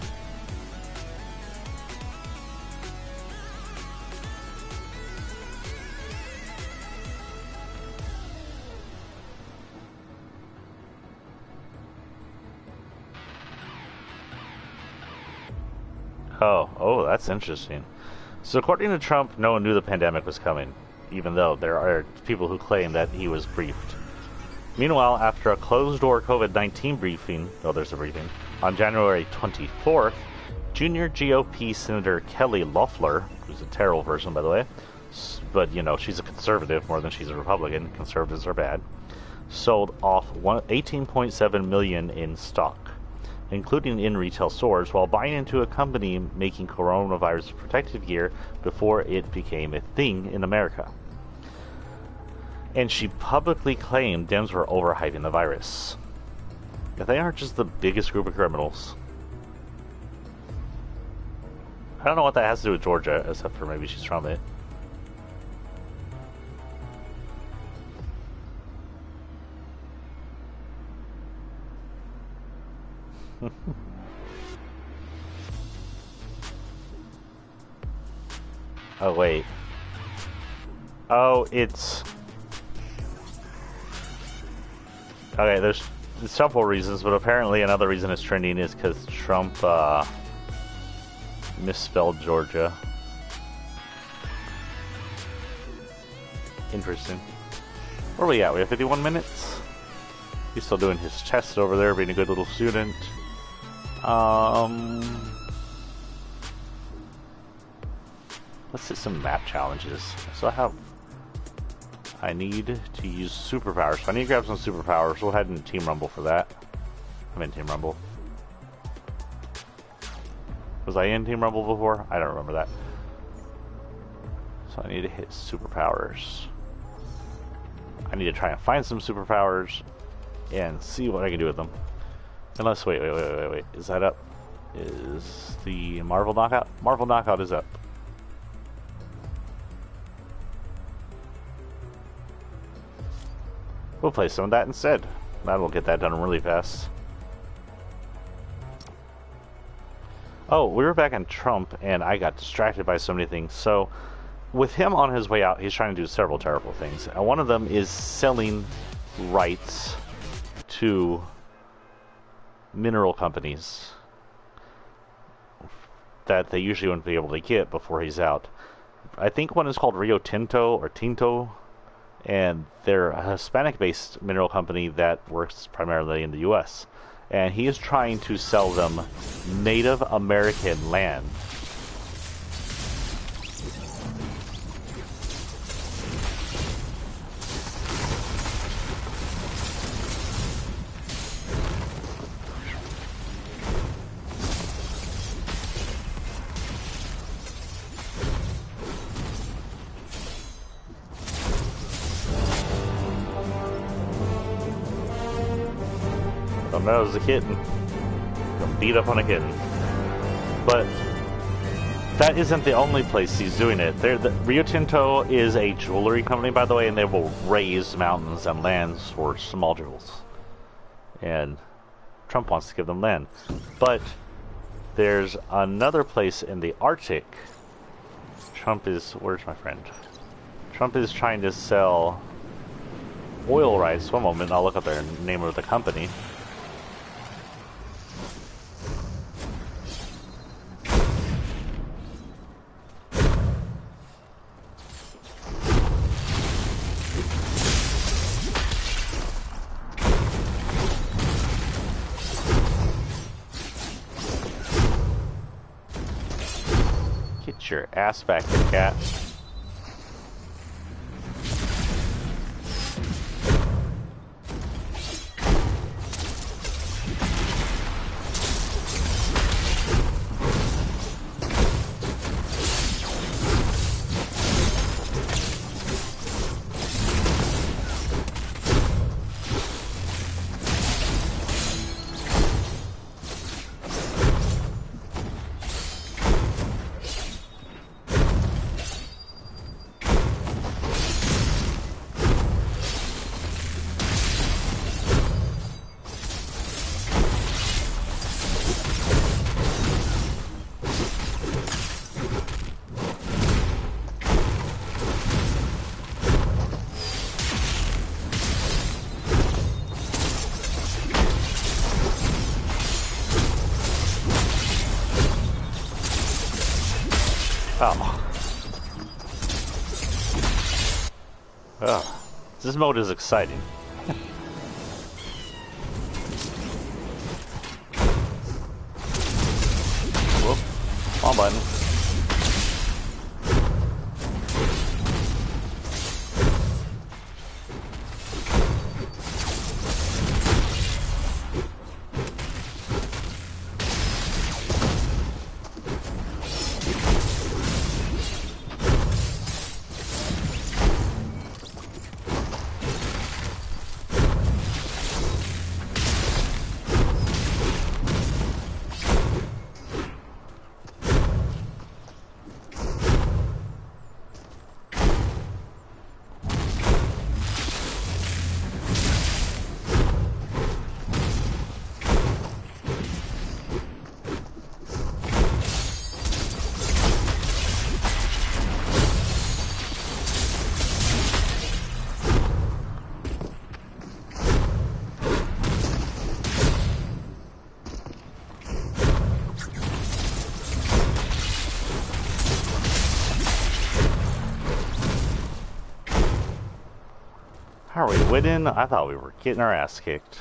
Oh, that's interesting. So according to Trump, no one knew the pandemic was coming, even though there are people who claim that he was briefed. Meanwhile, after a closed-door COVID-19 briefing, there's a briefing, on January 24th, junior GOP Senator Kelly Loeffler, who's a terrible person, by the way, but, you know, she's a conservative more than she's a Republican. Conservatives are bad. Sold off $18.7 million in stock, including in retail stores, while buying into a company making coronavirus protective gear before it became a thing in America. And she publicly claimed Dems were overhyping the virus. If they aren't just the biggest group of criminals. I don't know what that has to do with Georgia, except for maybe she's from it. Oh, wait. Oh, it's... Okay, there's several reasons, but apparently another reason it's trending is because Trump misspelled Georgia. Interesting. Where are we at? We have 51 minutes? He's still doing his test over there, being a good little student. Let's hit some map challenges. So I need to use superpowers. So I need to grab some superpowers. We'll head into Team Rumble for that. I'm in Team Rumble. Was I in Team Rumble before? I don't remember that. So I need to hit superpowers. I need to try and find some superpowers and see what I can do with them. Unless, wait. Is that up? Is the Marvel Knockout? Marvel Knockout is up. We'll play some of that instead. That'll get that done really fast. Oh, we were back on Trump, and I got distracted by so many things. So, with him on his way out, he's trying to do several terrible things. And one of them is selling rights to mineral companies that they usually wouldn't be able to get before he's out. I think one is called Rio Tinto or Tinto, and they're a Hispanic-based mineral company that works primarily in the U.S. And he is trying to sell them Native American land. That was a kitten. Gonna beat up on a kitten. But that isn't the only place he's doing it. Rio Tinto is a jewelry company, by the way, and they will raise mountains and lands for small jewels. And Trump wants to give them land. But there's another place in the Arctic. Where's my friend? Trump is trying to sell oil rights. One moment, I'll look up the name of the company. Get your ass back here, cat. Oh, this mode is exciting. Whoop, wrong button. Are we winning? I thought we were getting our ass kicked.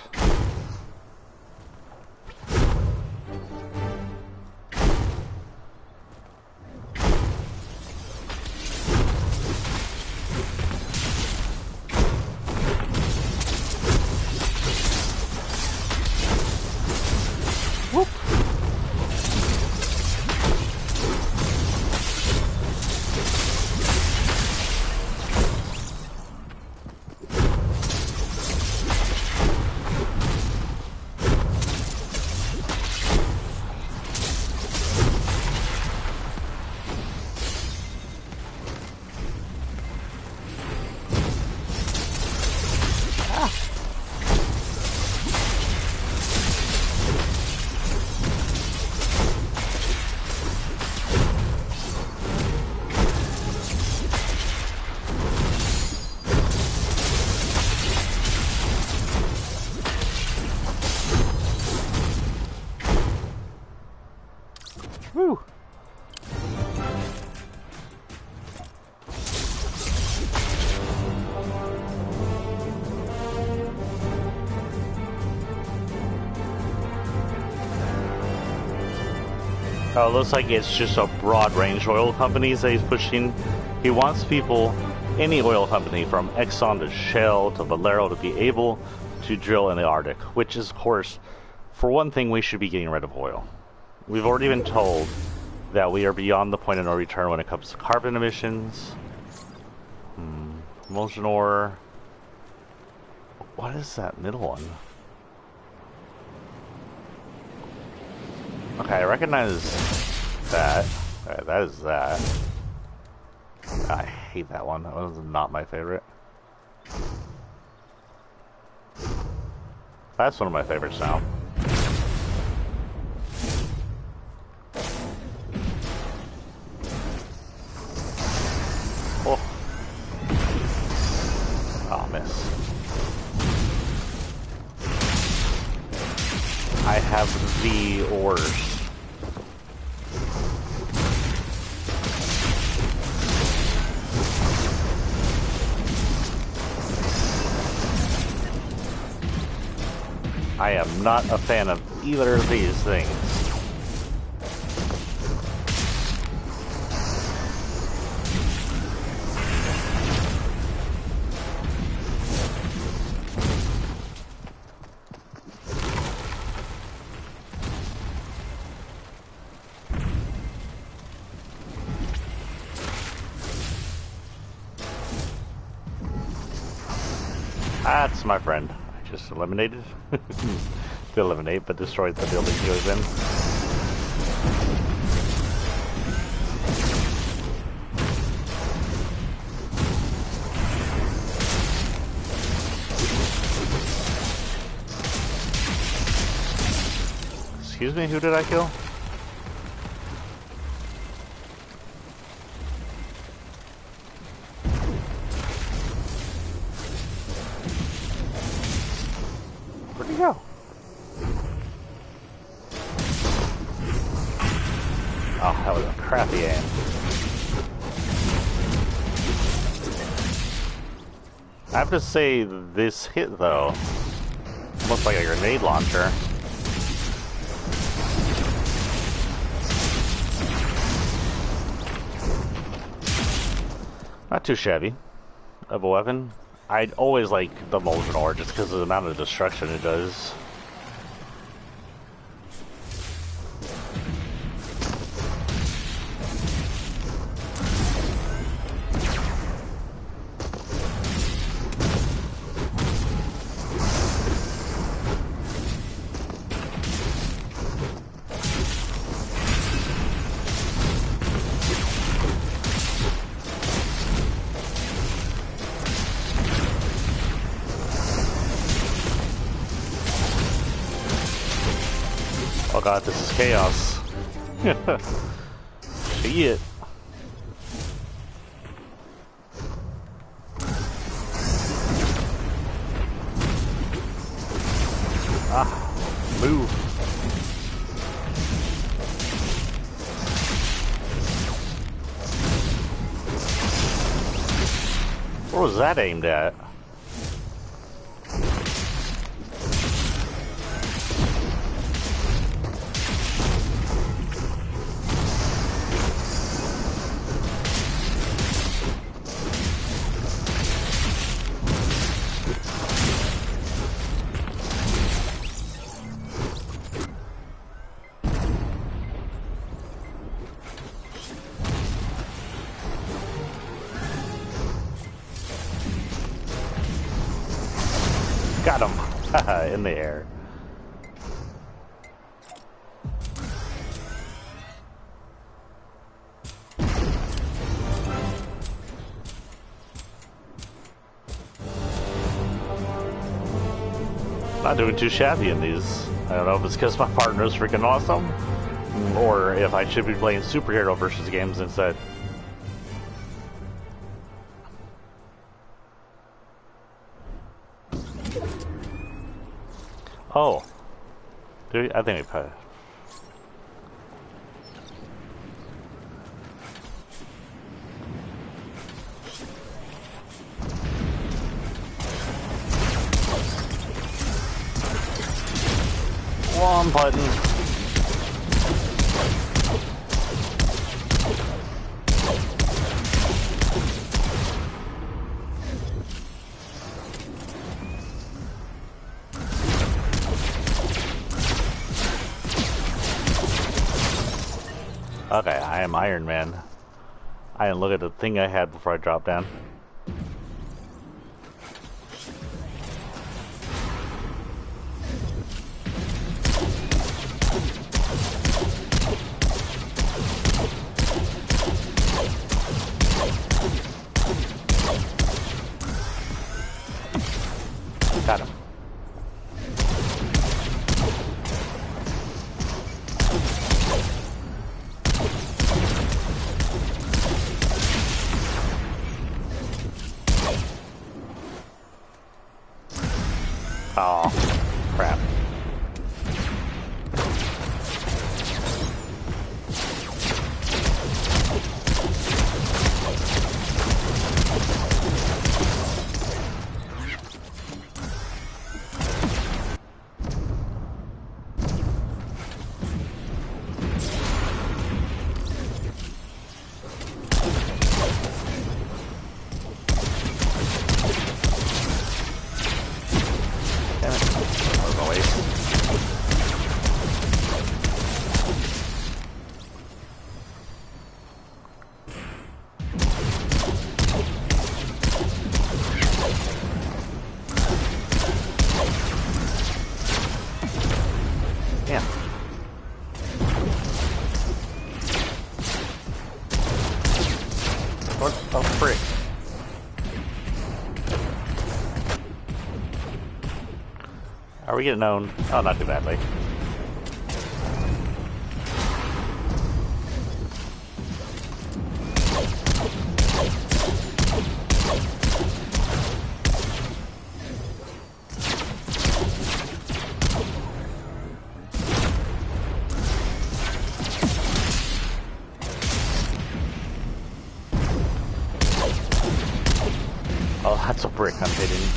Woo! Oh, looks like it's just a broad range oil companies that he's pushing. He wants people, any oil company, from Exxon to Shell to Valero, to be able to drill in the Arctic, which is, of course, for one thing, we should be getting rid of oil. We've already been told that we are beyond the point of no return when it comes to carbon emissions. Molten ore. What is that middle one? Okay, I recognize that. Alright, that is that. I hate that one. That one's not my favorite. That's one of my favorites now. Oh. Oh, miss. I have the ores. I am not a fan of either of these things. That's my friend. I just eliminated. To eliminate, but destroyed the building he was in. Excuse me, who did I kill? Where'd he go? Oh, that was a crappy aim. I have to say, this hit, though, looks like a grenade launcher. Not too shabby of a weapon. I'd always like the molten ore just because of the amount of destruction it does. Oh god, this is chaos. Shit. Ah, move. What was that aimed at? Got him! In the air. Not doing too shabby in these. I don't know if it's because my partner's freaking awesome, or if I should be playing superhero versus games instead. Oh. I think we put it. Wrong button. Okay, I am Iron Man. I didn't look at the thing I had before I dropped down. Got him. Oh, crap. What the frick? Are we getting owned? Oh, not too badly. Oh, that's a brick I'm hitting.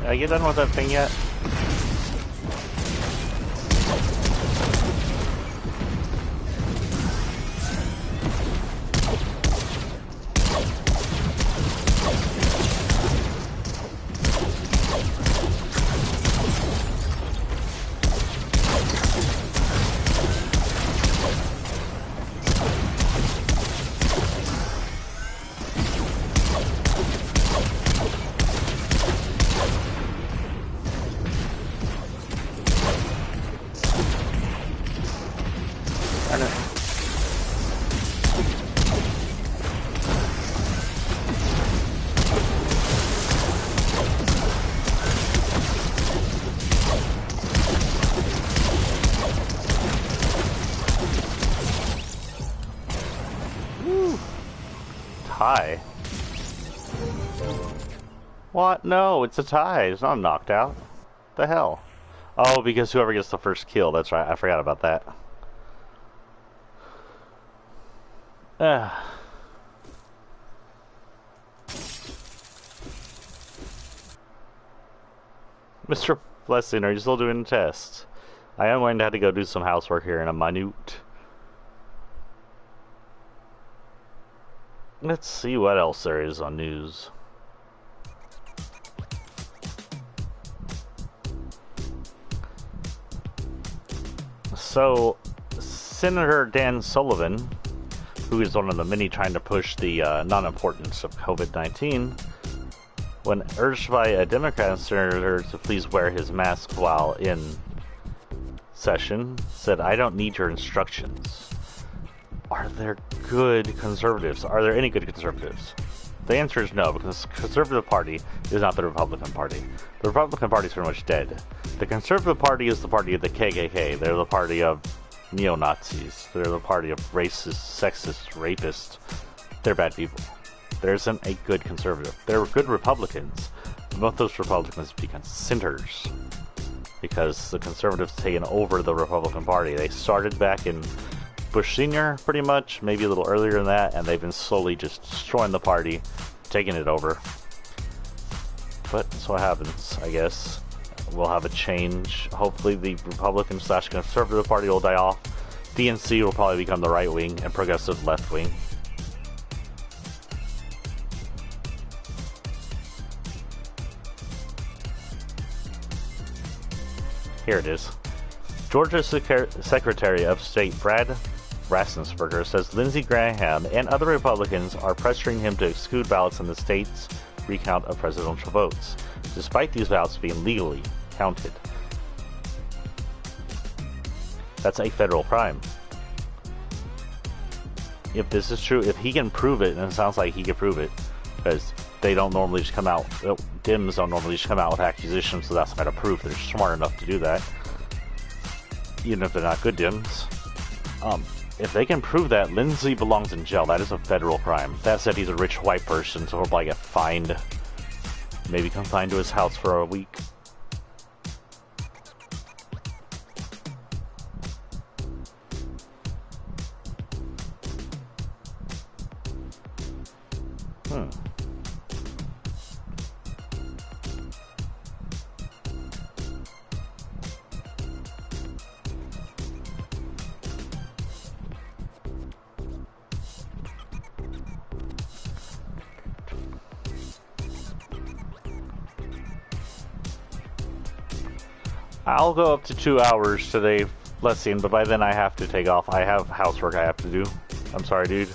Are you done with that thing yet? Tie? What? No, it's a tie. It's not knocked out. The hell? Oh, because whoever gets the first kill. That's right. I forgot about that. Mr. Blessing, are you still doing the test? I am going to have to go do some housework here in a minute. Let's see what else there is on news. So, Senator Dan Sullivan, who is one of the many trying to push the non-importance of COVID-19, when urged by a Democrat senator to please wear his mask while in session, said, "I don't need your instructions." Are there good conservatives? Are there any good conservatives? The answer is no, because the Conservative Party is not the Republican Party. The Republican Party is pretty much dead. The Conservative Party is the party of the KKK. They're the party of neo-Nazis. They're the party of racist, sexist, rapists. They're bad people. There isn't a good conservative. There are good Republicans, but most of those Republicans become centers because the conservatives taken over the Republican Party. They started back in Bush Sr., pretty much, maybe a little earlier than that, and they've been slowly just destroying the party, taking it over. But that's what happens, I guess. We'll have a change. Hopefully the Republican/Conservative Party will die off. DNC will probably become the right wing and progressive left wing. Here it is. Georgia Secretary of State Brad Raffensperger says Lindsey Graham and other Republicans are pressuring him to exclude ballots in the state's recount of presidential votes, despite these ballots being legally counted. That's a federal crime. If this is true, if he can prove it, and it sounds like he can prove it, because they don't normally just come out, Dems don't normally just come out with accusations, so that's not a proof. They're smart enough to do that, even if they're not good Dems. If they can prove that, Lindsey belongs in jail. That is a federal crime. That said, he's a rich white person, so he'll probably get fined. Maybe confined to his house for a week. I'll go up to 2 hours today, let's see, but by then I have to take off. I have housework I have to do. I'm sorry, dude.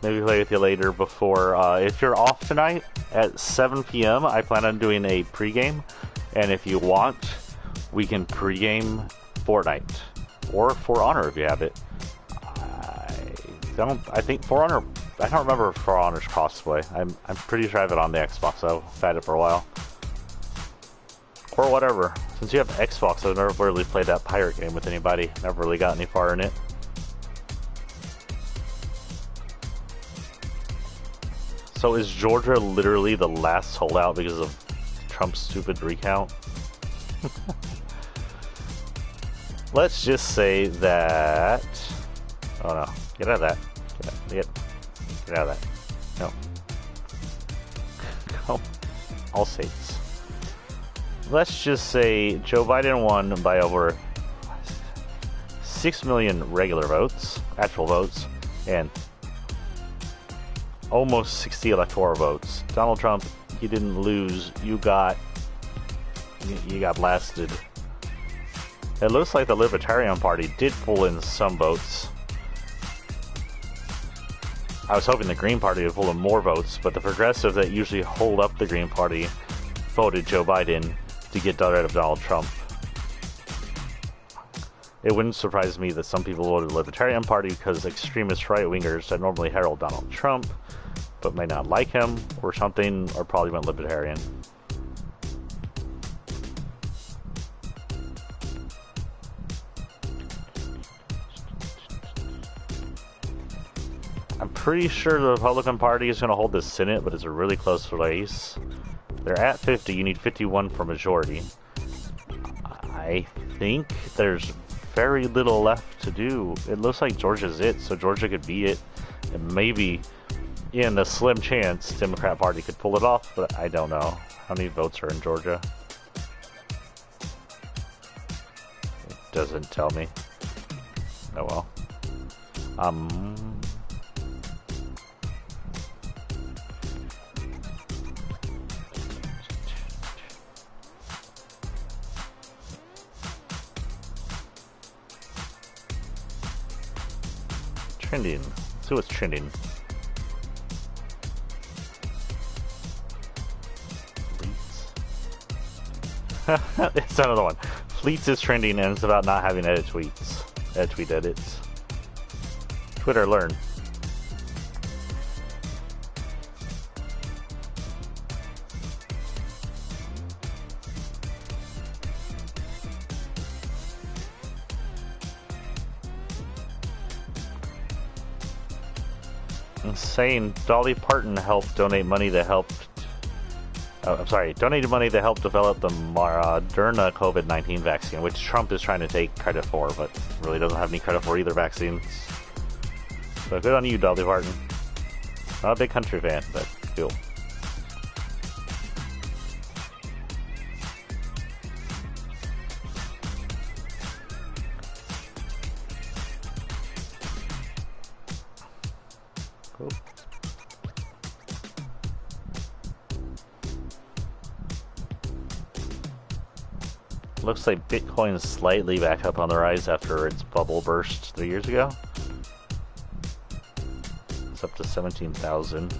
Maybe play with you later before, if you're off tonight at 7 p.m., I plan on doing a pregame, and if you want, we can pregame Fortnite, or For Honor if you have it. I think For Honor, I don't remember if For Honor's crossplay. I'm pretty sure I have it on the Xbox, so I've had it for a while. Or whatever. Since you have Xbox, I've never really played that pirate game with anybody. Never really got any far in it. So is Georgia literally the last holdout because of Trump's stupid recount? Let's just say that... Oh no. Get out of that. Get out of that. No. Go. All states. Let's just say Joe Biden won by over 6 million regular votes, actual votes, and almost 60 electoral votes. Donald Trump, you didn't lose. You got blasted. It looks like the Libertarian Party did pull in some votes. I was hoping the Green Party would pull in more votes, but the progressives that usually hold up the Green Party voted Joe Biden to get rid of Donald Trump. It wouldn't surprise me that some people voted the Libertarian Party because extremist right-wingers that normally herald Donald Trump but may not like him or something, or probably went Libertarian. I'm pretty sure the Republican Party is going to hold the Senate, but it's a really close race. They're at 50, you need 51 for majority. I think there's very little left to do. It looks like Georgia's it, so Georgia could be it. And maybe, in a slim chance, Democrat Party could pull it off, but I don't know. How many votes are in Georgia? It doesn't tell me. Oh well. Trending. Let's see what's trending. It's another one. Fleets is trending and it's about not having edit tweets. Tweet edits. Twitter, learn. Saying Dolly Parton helped donate money that helped. Donated money that helped develop the Moderna COVID-19 vaccine, which Trump is trying to take credit for, but really doesn't have any credit for either vaccines. So good on you, Dolly Parton. Not a big country fan, but cool. Cool. Looks like Bitcoin is slightly back up on the rise after its bubble burst 3 years ago. It's up to 17,000.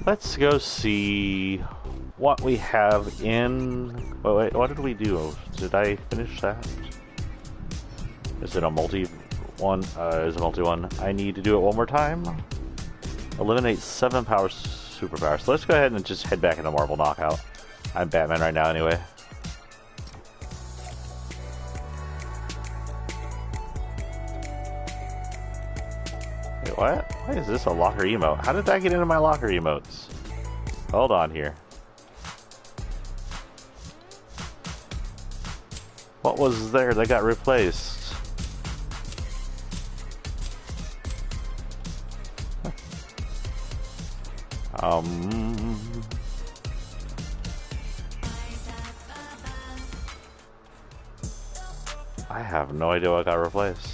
Let's go see what we have in... Wait, what did we do? Did I finish that? Is it a multi one? Is it a multi one? I need to do it one more time. Eliminate 7 power superpowers. So let's go ahead and just head back into Marvel Knockout. I'm Batman right now anyway. Wait, what? Why is this a locker emote? How did that get into my locker emotes? Hold on here. What was there that got replaced? I have no idea what got replaced.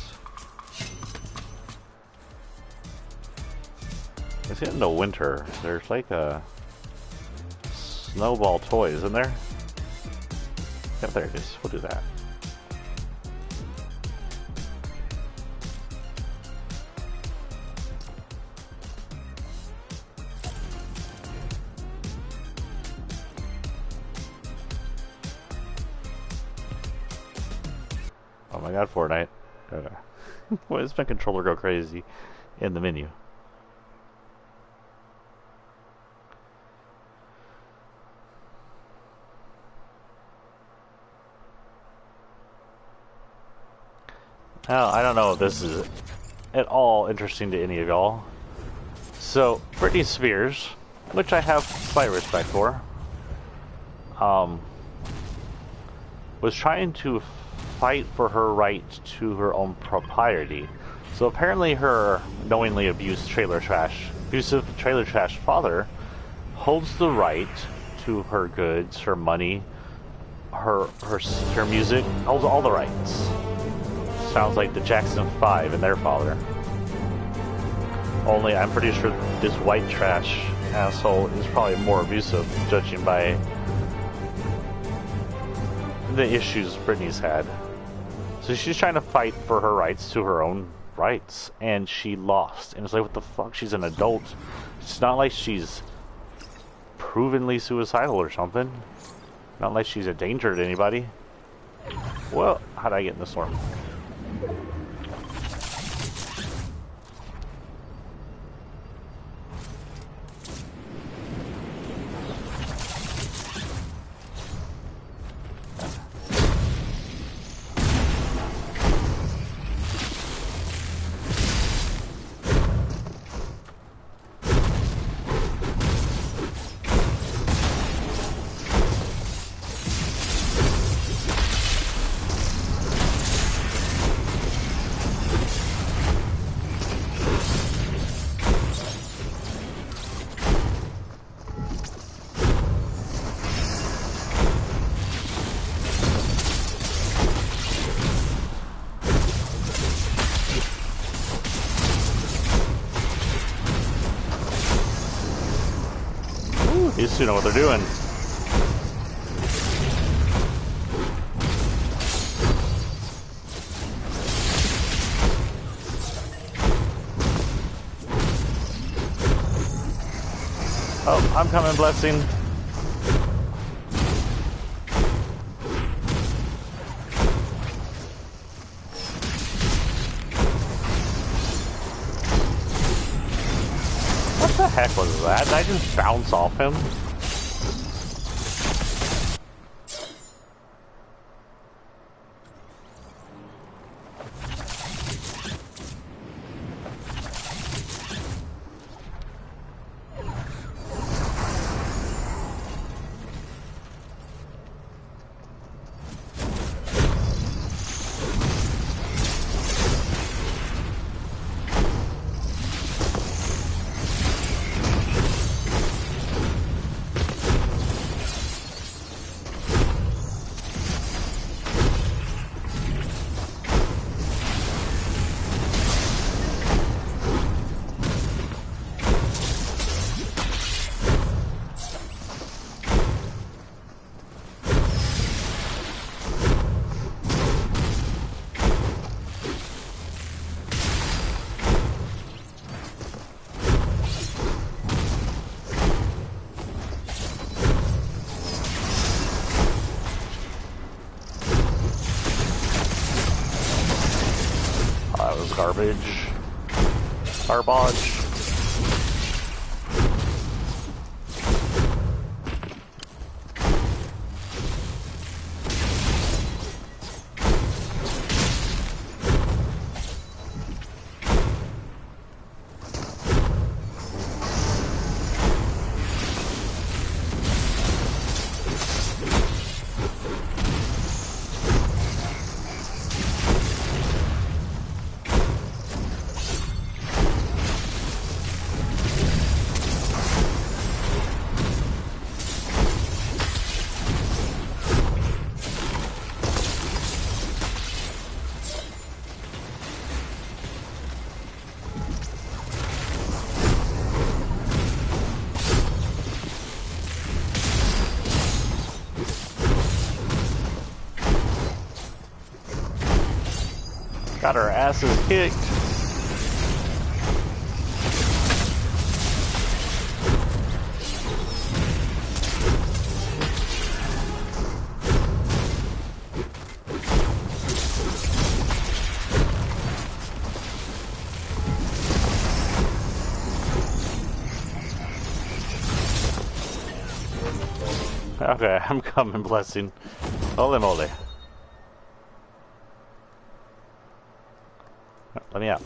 It's getting to winter. There's like a snowball toy, isn't there? Yeah, there it is. We'll do that. Oh my god, Fortnite. Why does my controller go crazy in the menu? Now, I don't know if this is at all interesting to any of y'all. So, Britney Spears, which I have slight respect for, was trying to fight for her right to her own propriety. So apparently her knowingly abusive trailer trash father holds the right to her goods, her money, her music, holds all the rights. Sounds like the Jackson 5 and their father. Only I'm pretty sure this white trash asshole is probably more abusive, judging by the issues Britney's had. So she's trying to fight for her rights to her own rights, and she lost. And it's like, what the fuck? She's an adult. It's not like she's provenly suicidal or something. Not like she's a danger to anybody. Well, how did I get in the storm? These two know what they're doing. Oh, I'm coming, Blessing. What the heck was that? Did I just bounce off him? Garbage. Garbage. Got our asses kicked. Okay, I'm coming, Blessing. Holy moly. Let me out.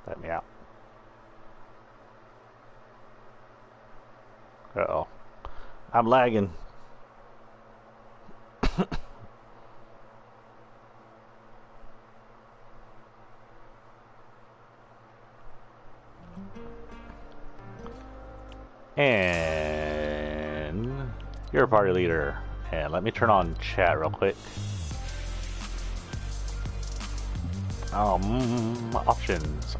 Let me out. Uh-oh. I'm lagging. And you're a party leader. And let me turn on chat real quick. Options.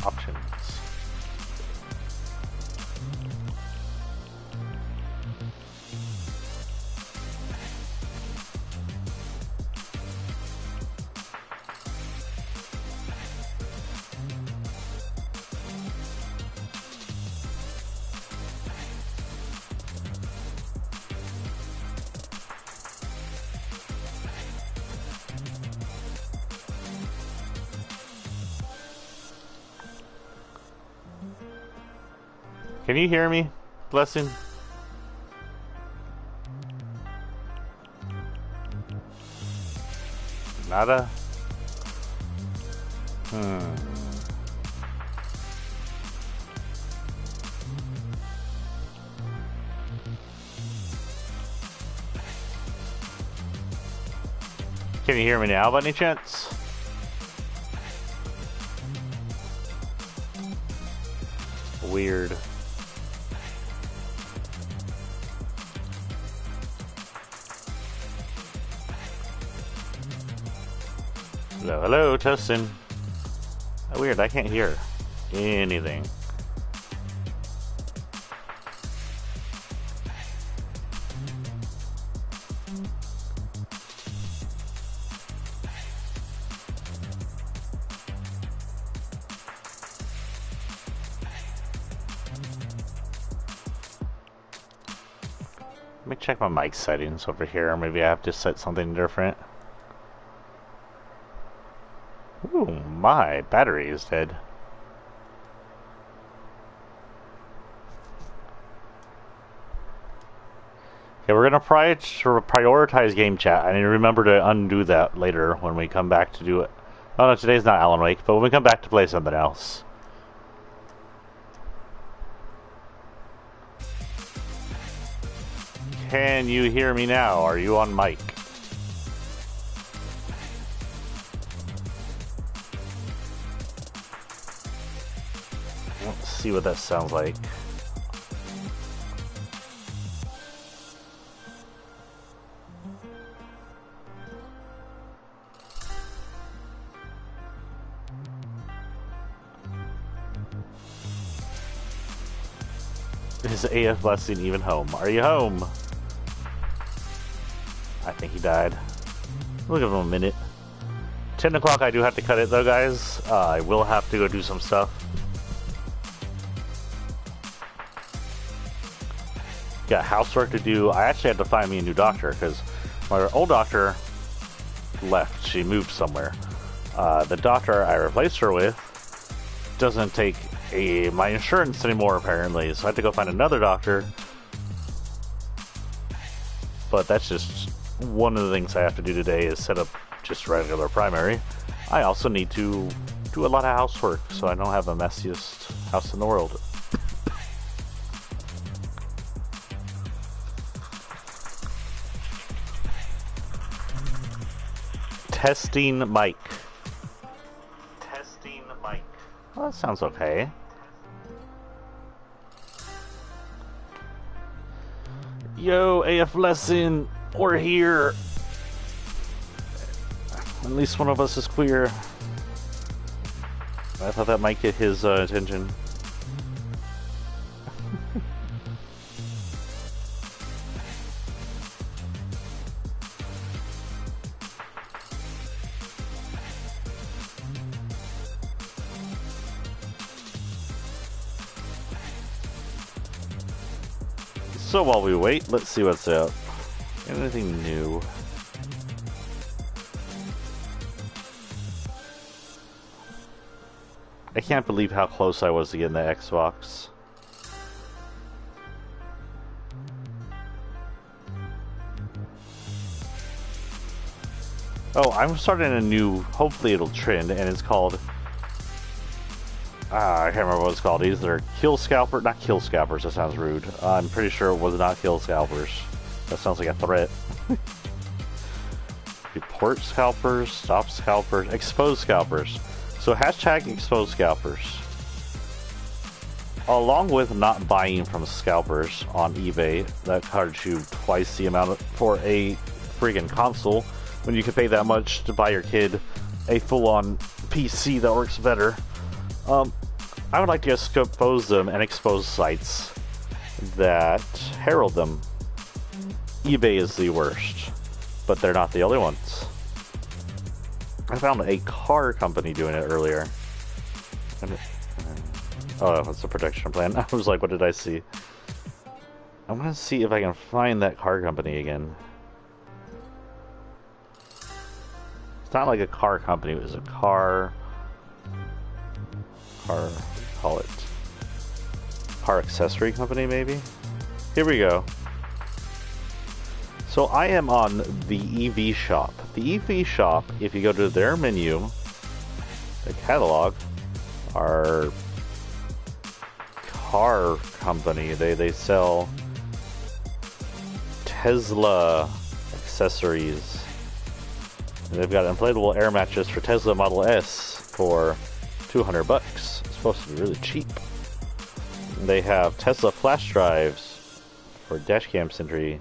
Can you hear me, Blessing? Nada? Can you hear me now by any chance? Weird. Hello, hello, testing. Weird, I can't hear anything. Let me check my mic settings over here. Maybe I have to set something different. Ooh, my battery is dead. Okay, we're gonna prioritize game chat. I need to remember to undo that later when we come back to do it. Oh no, today's not Alan Wake, but when we come back to play something else. Can you hear me now? Are you on mic? Let's see what that sounds like. Is AF Blessing even home? Are you home? I think he died. We'll give him a minute. 10 o'clock, I do have to cut it though, guys. I will have to go do some stuff. Got housework to do. I actually had to find me a new doctor because my old doctor left. She moved somewhere. The doctor I replaced her with doesn't take my insurance anymore, apparently. So I had to go find another doctor. But that's just one of the things I have to do today is set up just regular primary. I also need to do a lot of housework so I don't have the messiest house in the world. Testing mic. Testing mic. Well, that sounds okay. Yo, AF Lesson, we're here. At least one of us is queer. I thought that might get his attention. So while we wait, let's see what's up. Anything new? I can't believe how close I was to getting the Xbox. Oh, I'm starting a new, hopefully it'll trend, and it's called... I can't remember what it's called. Either Kill Scalper, not Kill Scalpers, that sounds rude. I'm pretty sure it was not Kill Scalpers. That sounds like a threat. Report Scalpers, Stop Scalpers, Expose Scalpers. So hashtag Expose Scalpers. Along with not buying from scalpers on eBay, that charges you twice the amount for a friggin' console, when you could pay that much to buy your kid a full-on PC that works better. I would like to expose them and expose sites that herald them. eBay is the worst, but they're not the only ones. I found a car company doing it earlier. Oh, that's a protection plan. I was like, what did I see? I'm gonna see if I can find that car company again. It's not like a car company, it was a car, call it car accessory company, maybe. Here we go. So I am on the EV shop. The EV shop, if you go to their menu, the catalog, our car company, they sell Tesla accessories. And they've got an inflatable air mattress for Tesla Model S for $200. It's supposed to be really cheap. They have Tesla flash drives for dashcam Sentry,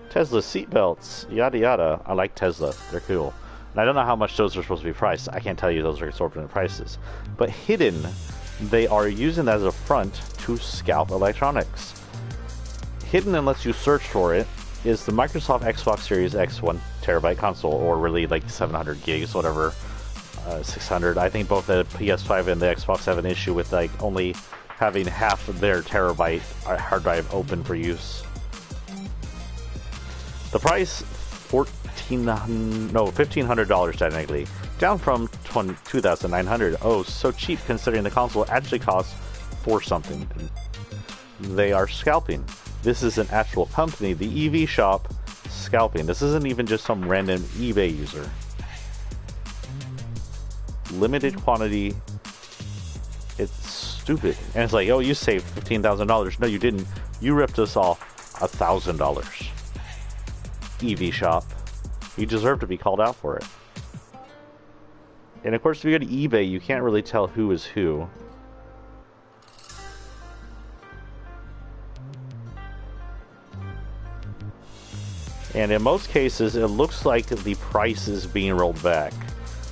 Tesla seatbelts, yada yada. I like Tesla, they're cool. And I don't know how much those are supposed to be priced. I can't tell you those are exorbitant prices. But hidden, they are using that as a front to scalp electronics. Hidden, unless you search for it, is the Microsoft Xbox Series X 1TB console, or really like 700 gigs, whatever, 600. I think both the PS5 and the Xbox have an issue with like only having half of their terabyte hard drive open for use. The price, $1,500 technically, down from $2,900. Oh, so cheap considering the console actually costs $4 something. They are scalping. This is an actual company, the EV Shop, scalping. This isn't even just some random eBay user. Limited quantity. It's stupid. And it's like, oh, you saved $15,000. No, you didn't. You ripped us off $1,000. EV Shop. You deserve to be called out for it. And of course, if you go to eBay, you can't really tell who is who. And in most cases, it looks like the price is being rolled back.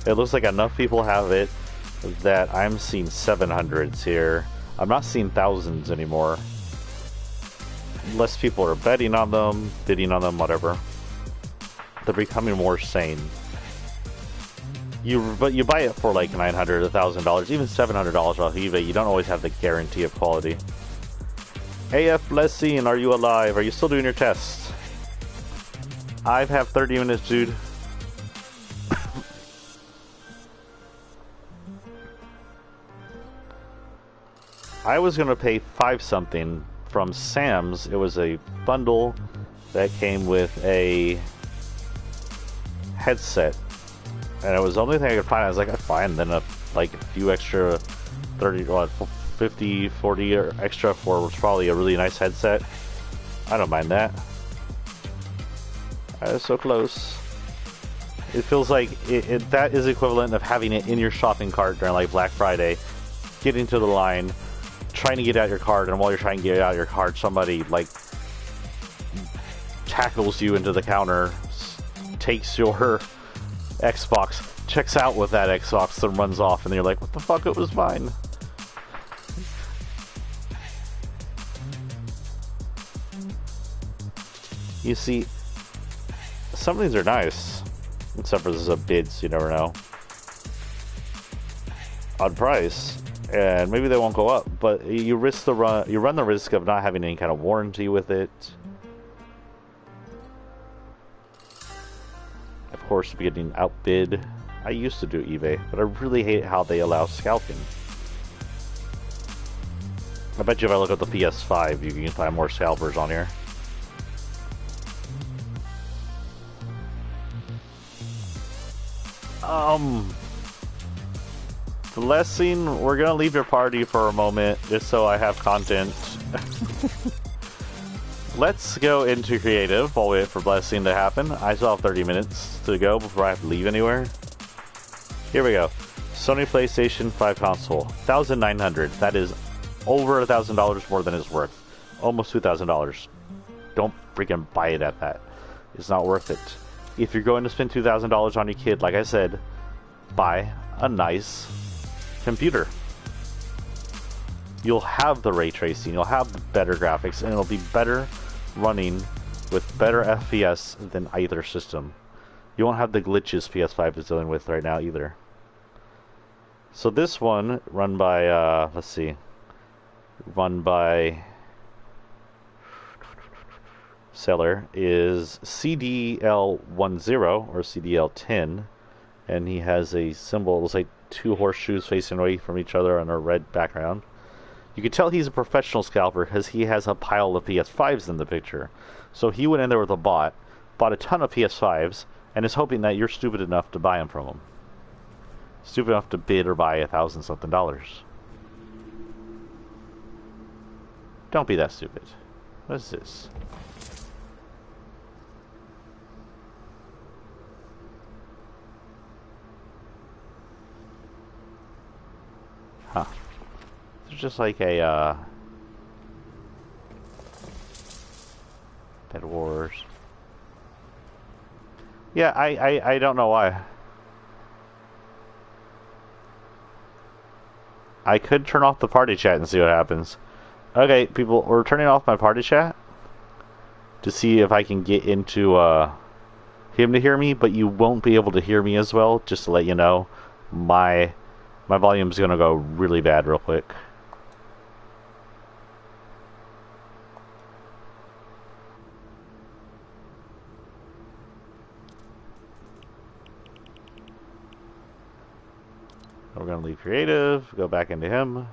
It looks like enough people have it that I'm seeing 700s here. I'm not seeing thousands anymore. Less people are betting on them, bidding on them, whatever. They're becoming more sane. But you buy it for like $900, $1,000, even $700 off eBay. You don't always have the guarantee of quality. AF Blessing, are you alive? Are you still doing your tests? I've had 30 minutes, dude. I was gonna pay $5 something from Sam's. It was a bundle that came with a headset, and it was the only thing I could find. I was like, fine. Then like a few extra 30, what, 50, 40 or extra for was probably a really nice headset. I don't mind that. I was so close. It feels like that is equivalent of having it in your shopping cart during like Black Friday, getting to the line, trying to get out your card, and while you're trying to get out your card, somebody like tackles you into the counter, takes your Xbox, checks out with that Xbox, then runs off, and you're like, what the fuck, it was mine. You see, some of these are nice, except for this is a bid, so you never know. On price, and maybe they won't go up, but you run the risk of not having any kind of warranty with it. Of course, getting outbid. I used to do eBay, but I really hate how they allow scalping. I bet you if I look at the PS5, you can find more scalpers on here. Blessing, we're gonna leave your party for a moment, just so I have content. Let's go into creative while we wait for Blessing to happen. I still have 30 minutes to go before I have to leave anywhere. Here we go. Sony PlayStation 5 console, $1,900. That is over $1,000 more than it's worth. Almost $2,000. Don't freaking buy it at that. It's not worth it. If you're going to spend $2,000 on your kid, like I said, buy a nice computer. You'll have the ray tracing, you'll have the better graphics, and it'll be better running with better FPS than either system. You won't have the glitches PS5 is dealing with right now either. So this one, run by, let's see, run by seller, is CDL10 or CDL10, and he has a symbol, it looks like two horseshoes facing away from each other on a red background. You can tell he's a professional scalper because he has a pile of PS5s in the picture. So he went in there with a bought a ton of PS5s, and is hoping that you're stupid enough to buy them from him. Stupid enough to bid or buy $1,000 something. Don't be that stupid. What is this? Huh. It's just like a, Bed Wars. Yeah, I don't know why. I could turn off the party chat and see what happens. Okay, people, we're turning off my party chat to see if I can get into him to hear me, but you won't be able to hear me as well, just to let you know. My volume's gonna go really bad real quick. We're gonna leave creative, go back into him.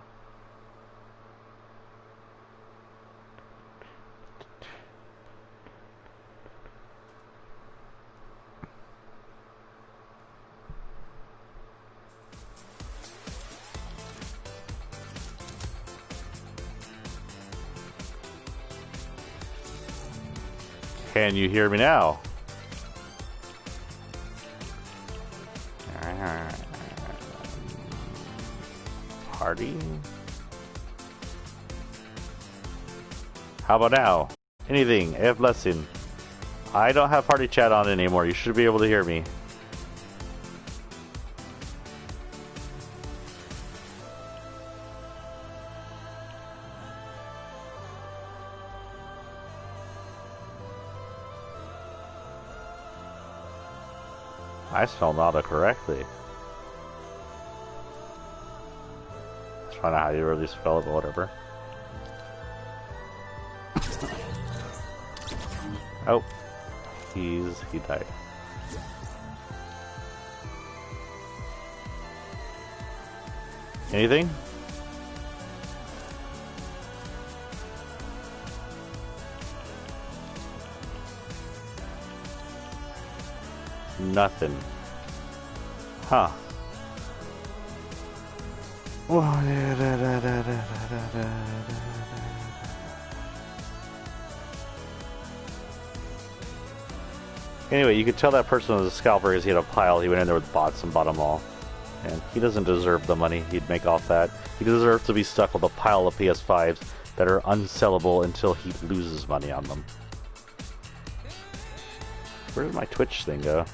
Can you hear me now? Party? How about now? Anything? AF Blessing. I don't have party chat on anymore. You should be able to hear me. I spelled Nada correctly. Let's find out how you really spell it, but whatever. Oh. He died. Anything? Nothing. Huh. Anyway, you could tell that person was a scalper because he had a pile. He went in there with bots and bought them all. And he doesn't deserve the money he'd make off that. He deserves to be stuck with a pile of PS5s that are unsellable until he loses money on them. Where did my Twitch thing go?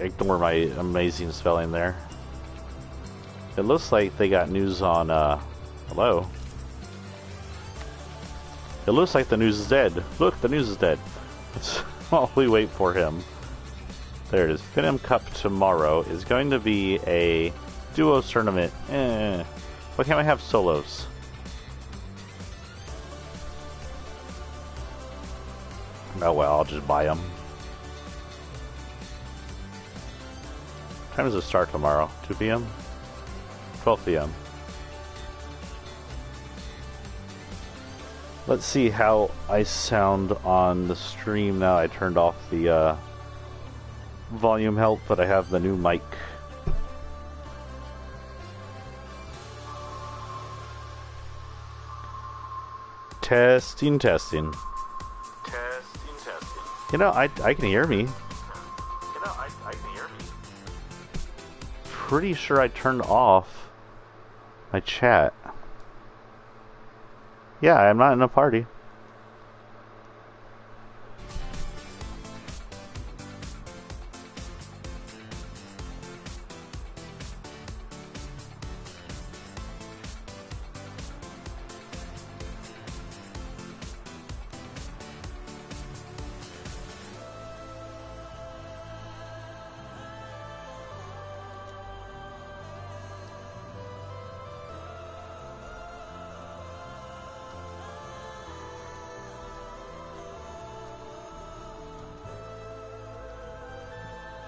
Ignore my amazing spelling there. It looks like they got news on, hello? It looks like the news is dead. Look, the news is dead. While we wait for him. There it is. Venom Cup tomorrow is going to be a duos tournament. Why can't I have solos? Oh well, I'll just buy them. What time does it start tomorrow? 2 p.m.? 12 p.m. Let's see how I sound on the stream now. I turned off the volume help, but I have the new mic. Testing. Testing. You know, I can hear me. Pretty sure I turned off my chat. Yeah, I'm not in a party.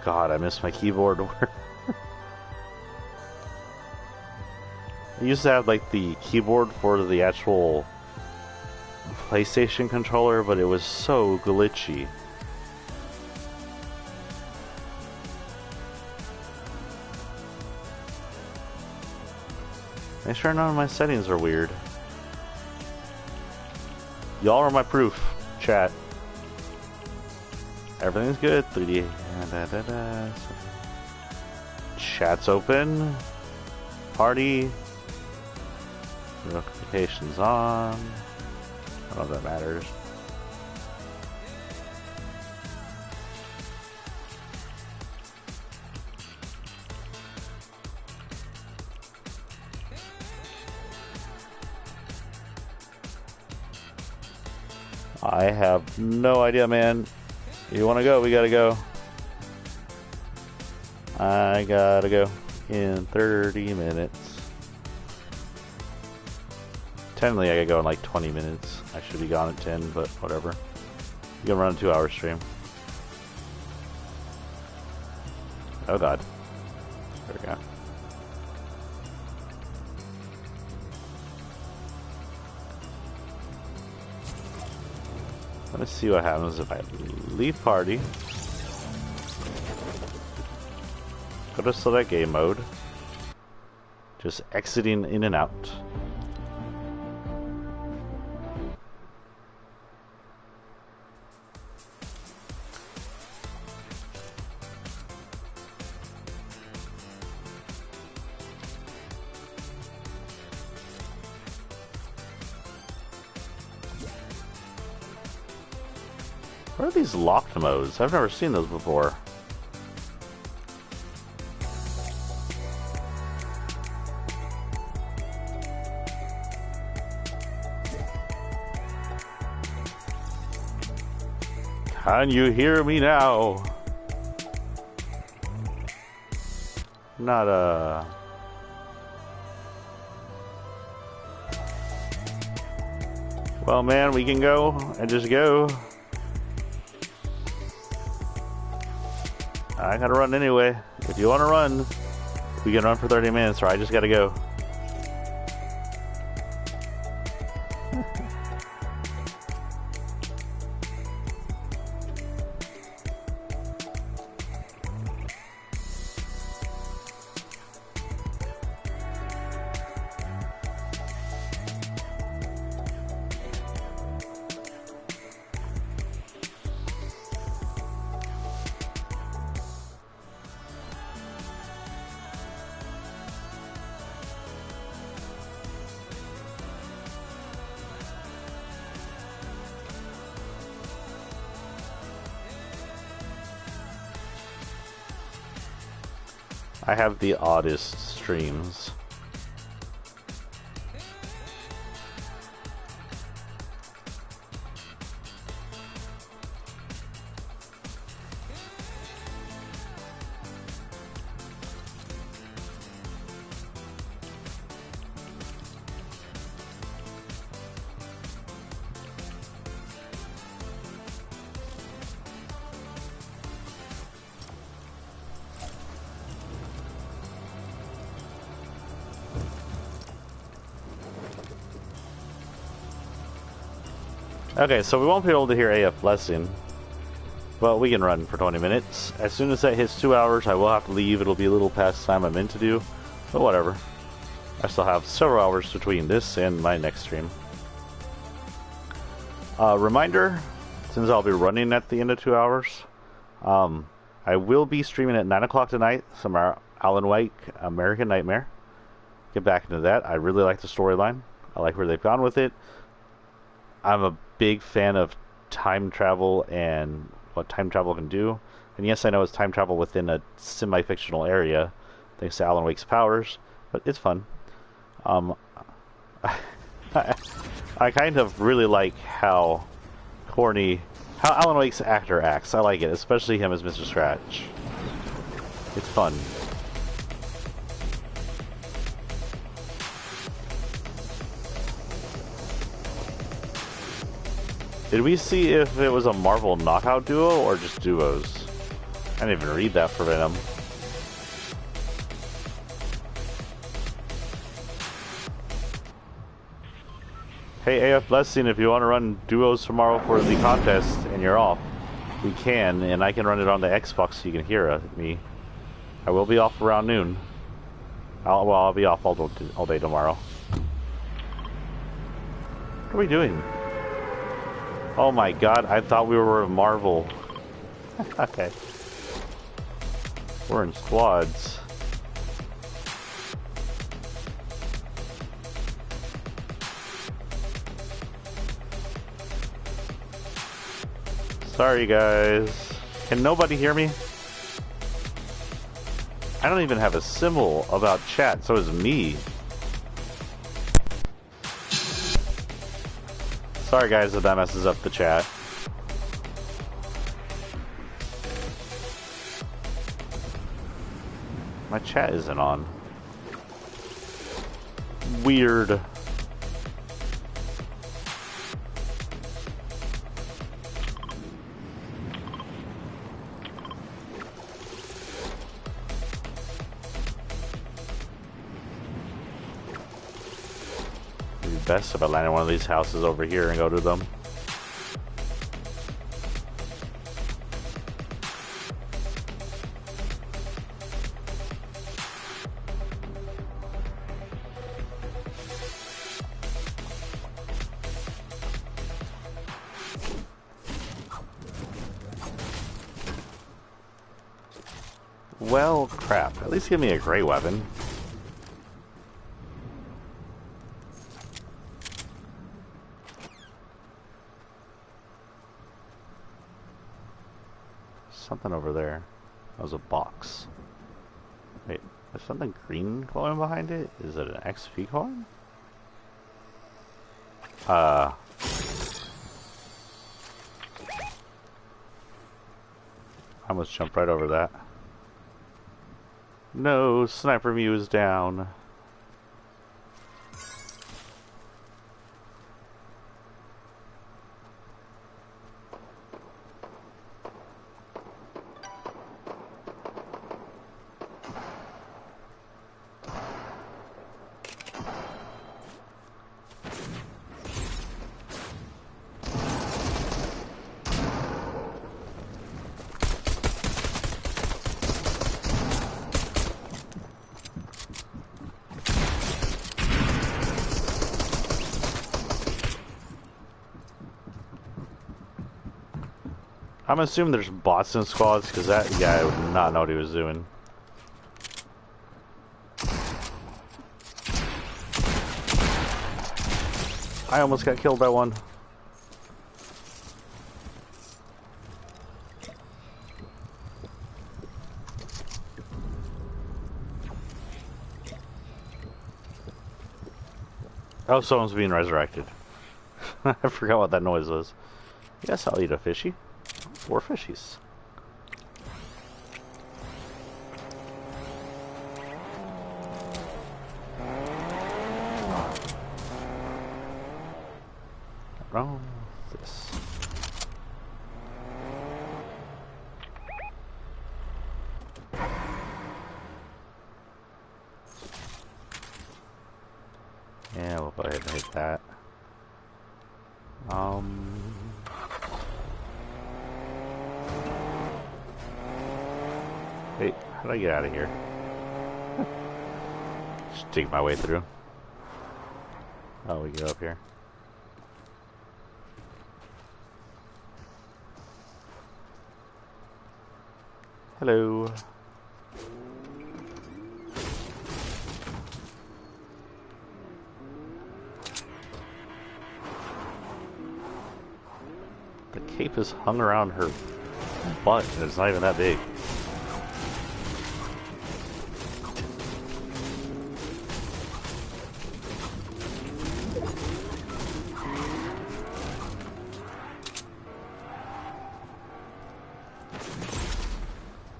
God, I miss my keyboard. I used to have like the keyboard for the actual PlayStation controller, but it was so glitchy. Make sure none of my settings are weird. Y'all are my proof, chat. Everything's good. 3D. Chat's open. Party. Notifications on. I don't know if that matters. I have no idea, man. You want to go? We gotta go. I gotta go in 30 minutes. Technically, I gotta go in like 20 minutes. I should be gone at 10, but whatever. You can run a 2-hour stream. Oh god. There we go. Let me see what happens if I leave party. Go to select game mode. Just exiting in and out. What are these locked modes? I've never seen those before. Can you hear me now? Not Well, man, we can go and just go. I gotta run anyway. If you wanna run, we can run for 30 minutes, or I just gotta go. I have the oddest streams. Okay, so we won't be able to hear AF Blessing. Well, we can run for 20 minutes. As soon as that hits 2 hours, I will have to leave. It'll be a little past time I'm meant to do. But whatever. I still have several hours between this and my next stream. Reminder, since I'll be running at the end of 2 hours, I will be streaming at 9 o'clock tonight, some Alan Wake American Nightmare. Get back into that. I really like the storyline. I like where they've gone with it. I'm a big fan of time travel and what time travel can do. And yes, I know it's time travel within a semi-fictional area, thanks to Alan Wake's powers, but it's fun. I kind of really like how Alan Wake's actor acts. I like it, especially him as Mr. Scratch. It's fun. Did we see if it was a Marvel knockout duo or just duos? I didn't even read that for Venom. Hey, AF Blessing, if you want to run duos tomorrow for the contest and you're off, we can, and I can run it on the Xbox so you can hear me. I will be off around noon. I'll be off all day tomorrow. What are we doing? Oh my god, I thought we were Marvel. Okay. We're in squads. Sorry guys. Can nobody hear me? I don't even have a symbol about chat, so it's me. Sorry guys if that messes up the chat. My chat isn't on. Weird. It'd be best if I landed one of these houses over here and go to them. Well, crap. At least give me a great weapon. Something over there. That was a box. Wait, there's something green glowing behind it? Is it an XP coin? I almost jumped right over that. No, Sniper Mew is down. I'm assuming there's bots in squads, because that guy would not know what he was doing. I almost got killed by one. Oh, someone's being resurrected. I forgot what that noise was. Yes, I'll eat a fishy. 4 fishies. Wrong with this. Yeah, we'll go ahead and hit that. Hey, how do I get out of here? Just dig my way through. Oh, we get up here. Hello. The cape is hung around her butt, and it's not even that big.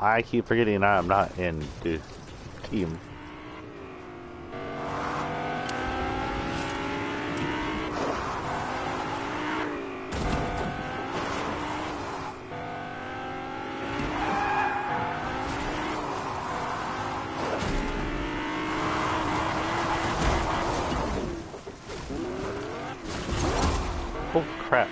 I keep forgetting I'm not in the team. Oh crap.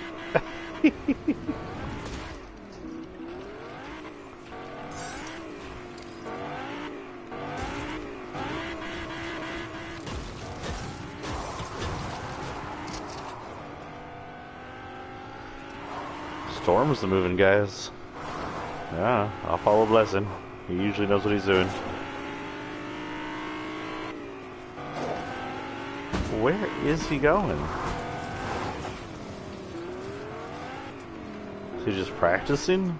Storm's the moving guys. Yeah, I'll follow Blessing. He usually knows what he's doing. Where is he going? Is he just practicing?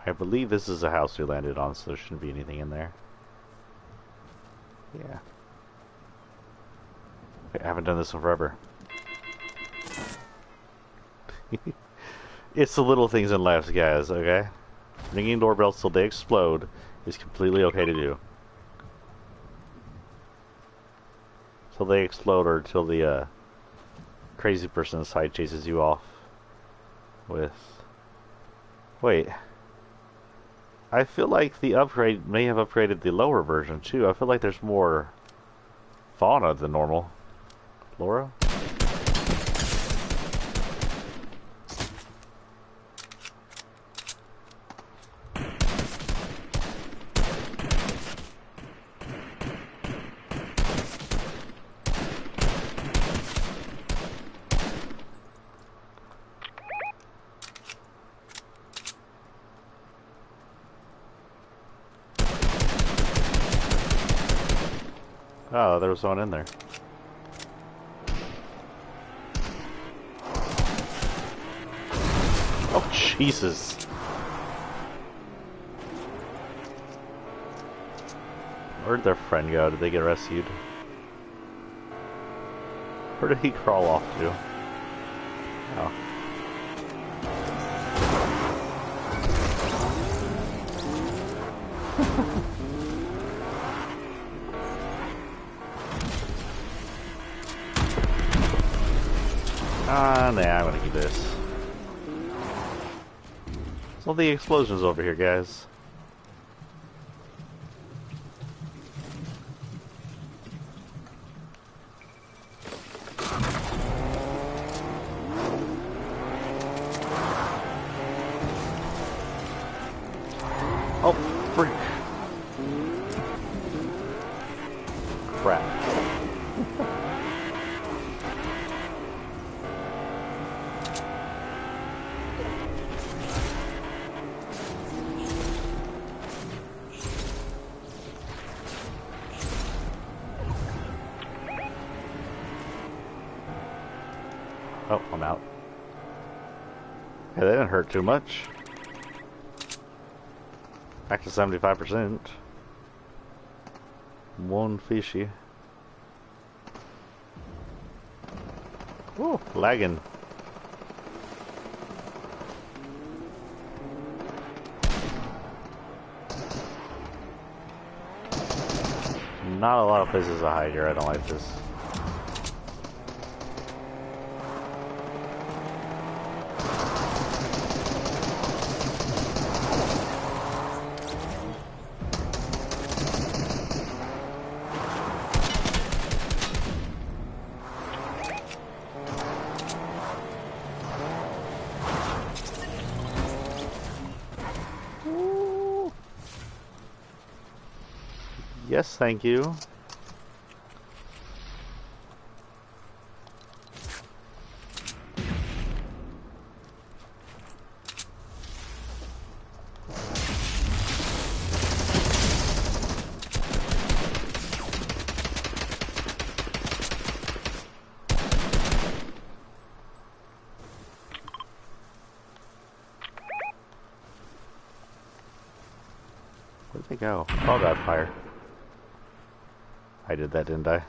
I believe this is a house we landed on, so there shouldn't be anything in there. Yeah. I haven't done this in forever. It's the little things in life, guys, okay? Ringing doorbells till they explode is completely okay to do. Till they explode or till the crazy person inside chases you off with... Wait. I feel like the upgrade may have upgraded the lower version too. I feel like there's more fauna than normal. Laura? Oh, there was someone in there. Oh, Jesus. Where'd their friend go? Did they get rescued? Where did he crawl off to? Oh. Nah, I'm gonna keep this. So the explosions over here, guys. Oh, freak. Crap. Oh, I'm out. Yeah, that didn't hurt too much. Back to 75%. One fishy. Ooh, lagging. Not a lot of places to hide here. I don't like this. Yes, thank you. Where'd they go? Oh, God, fire. I did that, didn't I?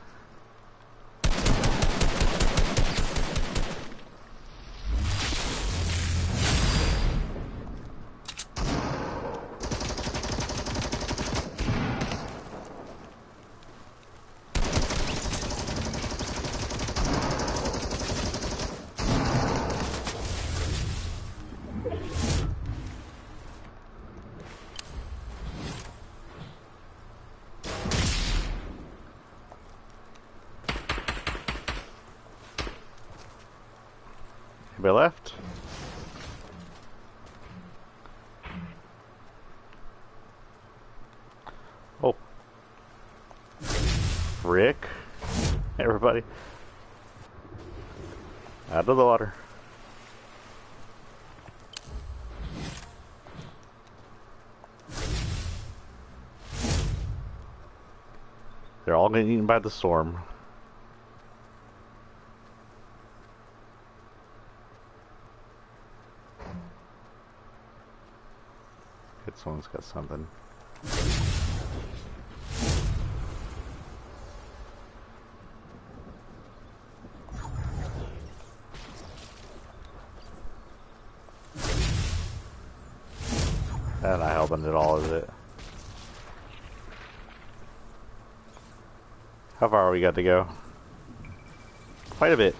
Anybody left? Oh. Rick. Everybody. Out of the water. They're all getting eaten by the storm. like someone's got something. That's not helping at all, is it? How far we got to go? Quite a bit.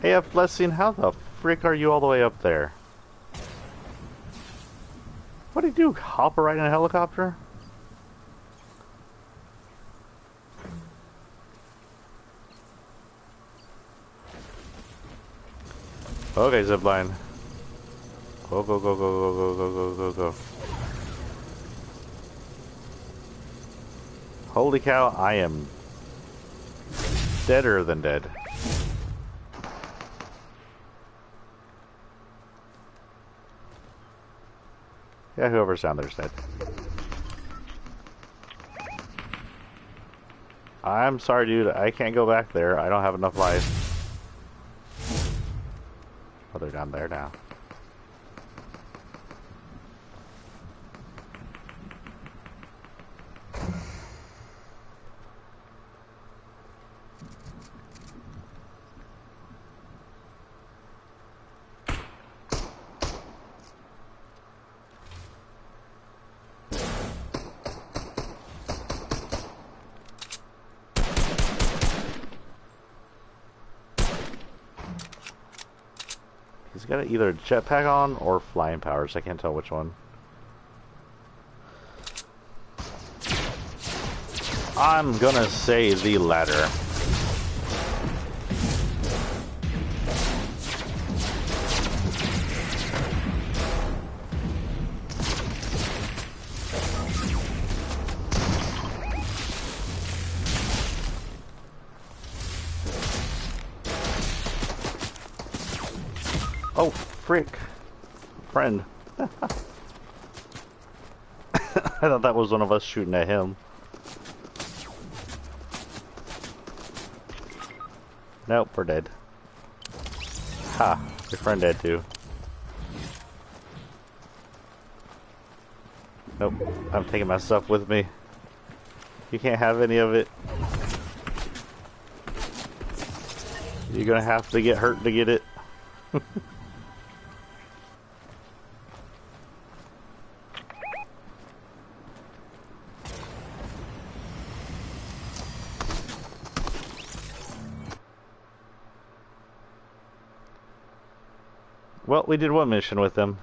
Hey, Blessing, how the frick are you all the way up there? What did you do? Hop right in a helicopter? Okay, zipline. Go, go, go, go, go, go, go, go, go, go. Holy cow, I am deader than dead. Yeah, whoever's down there's dead. I'm sorry, dude. I can't go back there. I don't have enough life. Oh, they're down there now. He's got either a jetpack on or flying powers. I can't tell which one. I'm gonna say the latter. Oh, frick. Friend. I thought that was one of us shooting at him. Nope, we're dead. Ha, your friend dead too. Nope, I'm taking my stuff with me. You can't have any of it. You're gonna have to get hurt to get it. Well, we did one mission with them.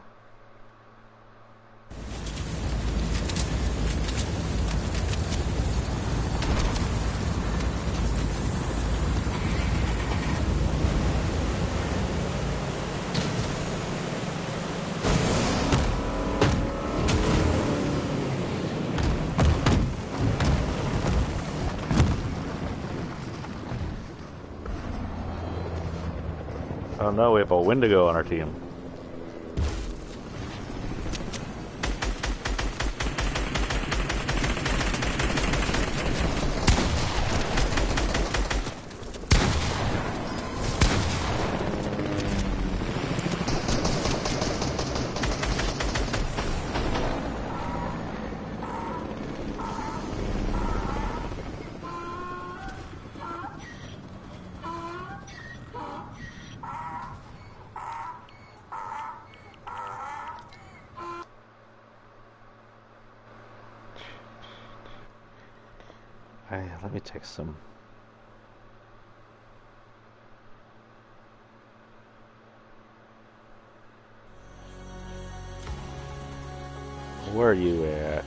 Oh no, we have a Wendigo on our team. Let me text them. Where are you at?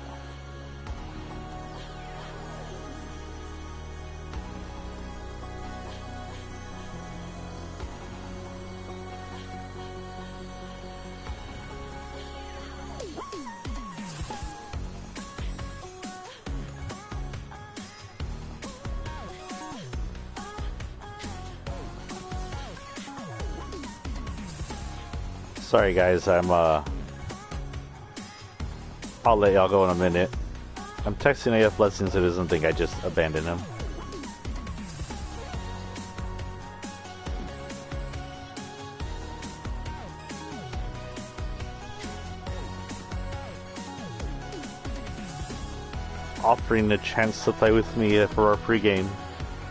Sorry guys, I'll let y'all go in a minute. I'm texting AF Blessings so he doesn't think I just abandoned him. Offering a chance to play with me for our pregame.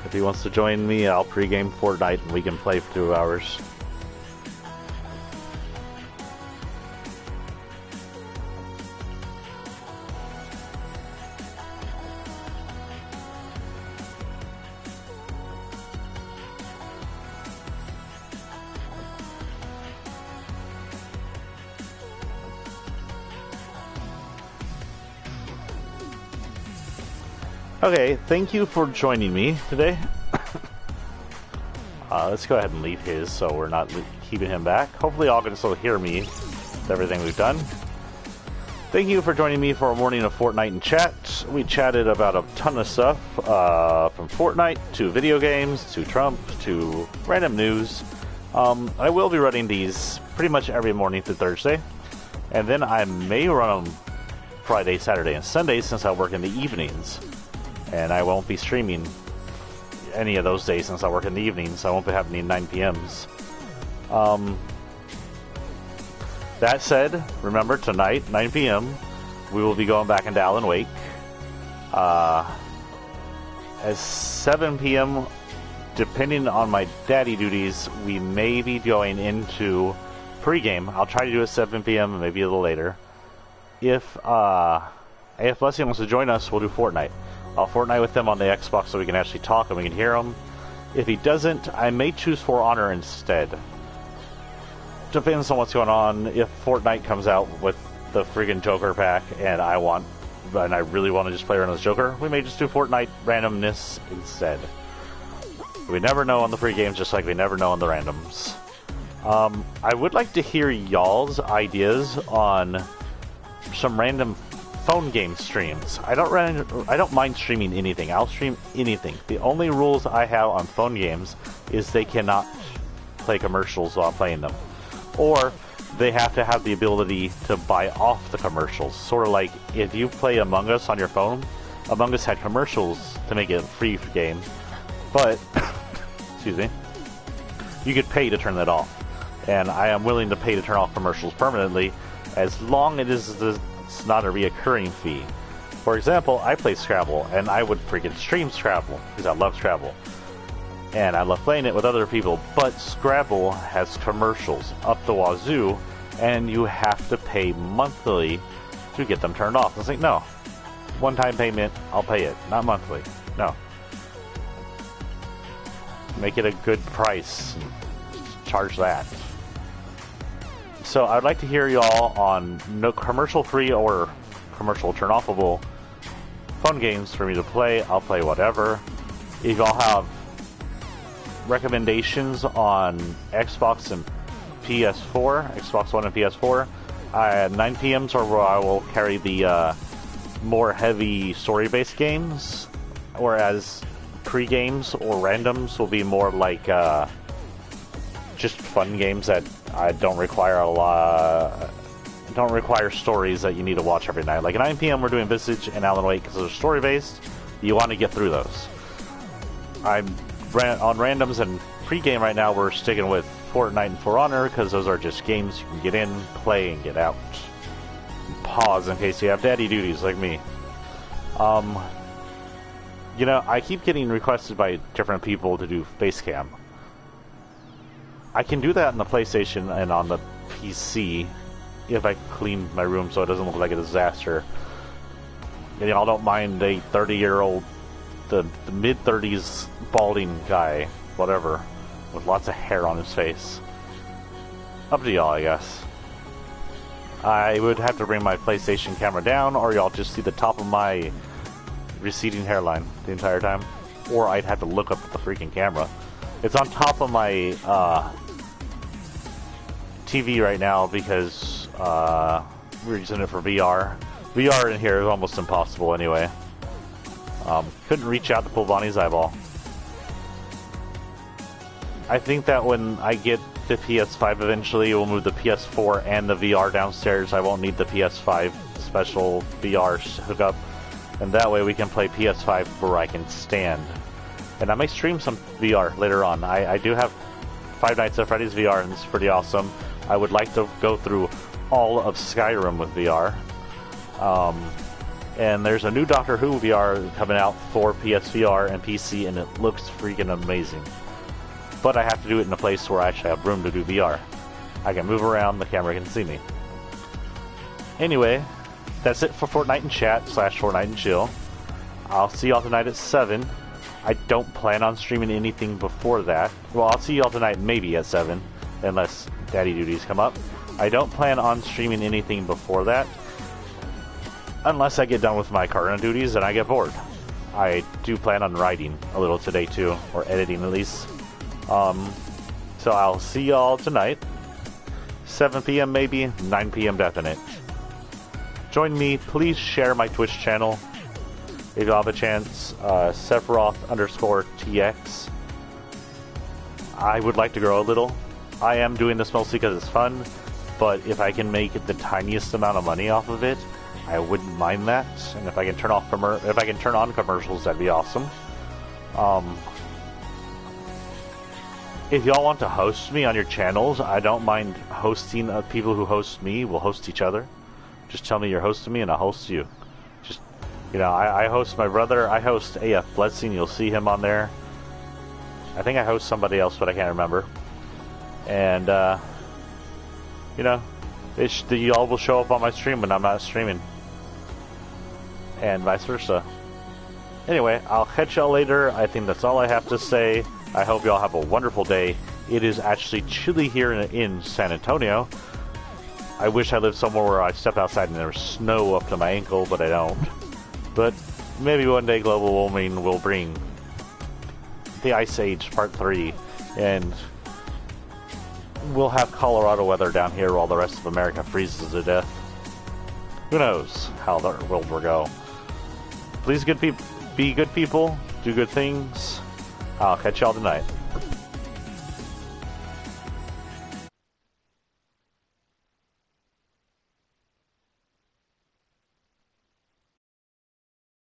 If he wants to join me, I'll pregame Fortnite and we can play for 2 hours. Okay, thank you for joining me today. Let's go ahead and leave his so we're not keeping him back. Hopefully y'all can still hear me with everything we've done. Thank you for joining me for a morning of Fortnite and chat. We chatted about a ton of stuff, from Fortnite to video games to Trump to random news. I will be running these pretty much every morning through Thursday. And then I may run them Friday, Saturday, and Sunday since I work in the evenings. And I won't be streaming any of those days since I work in the evenings. I won't be having any 9 p.m.s. That said, remember tonight, 9 p.m., we will be going back into Alan Wake. At 7 p.m., depending on my daddy duties, we may be going into pregame. I'll try to do it at 7 p.m., maybe a little later. If AF Blessing wants to join us, we'll do Fortnite. I'll Fortnite with them on the Xbox so we can actually talk and we can hear them. If he doesn't, I may choose For Honor instead. Depends on what's going on. If Fortnite comes out with the friggin' Joker pack and I really want to just play around as Joker, we may just do Fortnite randomness instead. We never know on the free games, just like we never know on the randoms. I would like to hear y'all's ideas on some random phone game streams. I don't mind streaming anything. I'll stream anything. The only rules I have on phone games is they cannot play commercials while playing them, or they have to have the ability to buy off the commercials. Sort of like if you play Among Us on your phone, Among Us had commercials to make it a free game, but excuse me, you could pay to turn that off. And I am willing to pay to turn off commercials permanently, as long as it's not a reoccurring fee. For example, I play Scrabble, and I would freaking stream Scrabble, because I love Scrabble. And I love playing it with other people, but Scrabble has commercials up the wazoo, and you have to pay monthly to get them turned off. I was like, no. One-time payment, I'll pay it. Not monthly. No. Make it a good price. Charge that. So I'd like to hear y'all on no commercial-free or commercial turn-offable fun games for me to play. I'll play whatever. If y'all have recommendations on Xbox and PS4, Xbox One and PS4, 9 p.m.s are where I will carry the more heavy story-based games, whereas pre-games or randoms will be more like just fun games that don't require don't require stories that you need to watch every night. Like at 9 p.m. we're doing Visage and Alan Wake because they're story-based. You want to get through those. I'm on randoms and pre-game right now. We're sticking with Fortnite and For Honor because those are just games you can get in, play, and get out. Pause in case you have daddy duties like me. You know, I keep getting requested by different people to do face cam. I can do that on the PlayStation and on the PC if I clean my room so it doesn't look like a disaster. And y'all don't mind a 30-year-old, the mid-30s balding guy, whatever, with lots of hair on his face. Up to y'all, I guess. I would have to bring my PlayStation camera down, or y'all just see the top of my receding hairline the entire time. Or I'd have to look up at the freaking camera. It's on top of my TV right now because we're using it for VR. VR in here is almost impossible anyway. Couldn't reach out to pull Bonnie's eyeball. I think that when I get the PS5 eventually, we'll move the PS4 and the VR downstairs. I won't need the PS5 special VR hookup. and that way we can play PS5 where I can stand. And I may stream some VR later on. I do have Five Nights at Freddy's VR, and it's pretty awesome. I would like to go through all of Skyrim with VR. And there's a new Doctor Who VR coming out for PSVR and PC, and it looks freaking amazing. But I have to do it in a place where I actually have room to do VR. I can move around, the camera can see me. Anyway, that's it for Fortnite and Chat / Fortnite and Chill. I'll see y'all tonight at 7. I don't plan on streaming anything before that. Well, I'll see y'all tonight maybe at 7, unless daddy duties come up. I don't plan on streaming anything before that, unless I get done with my current duties and I get bored. I do plan on writing a little today too, or editing at least. So I'll see y'all tonight. 7 p.m. maybe, 9 p.m. definite. Join me, please share my Twitch channel if you have a chance. Sephiroth_TX. I would like to grow a little. I am doing this mostly because it's fun, but if I can make the tiniest amount of money off of it, I wouldn't mind that. And if I can turn on commercials, that'd be awesome. If y'all want to host me on your channels, I don't mind hosting. People who host me will host each other. Just tell me you're hosting me and I'll host you. Just, you know, I host my brother. I host AF Blessing. You'll see him on there. I think I host somebody else, but I can't remember. And, you know, y'all will show up on my stream when I'm not streaming. And vice versa. Anyway, I'll catch y'all later. I think that's all I have to say. I hope y'all have a wonderful day. It is actually chilly here in San Antonio. I wish I lived somewhere where I step outside and there's snow up to my ankle, but I don't. But maybe one day global warming will bring the Ice Age Part 3, and we'll have Colorado weather down here while the rest of America freezes to death. Who knows how the world will go. Please be good people, do good things. I'll catch y'all tonight.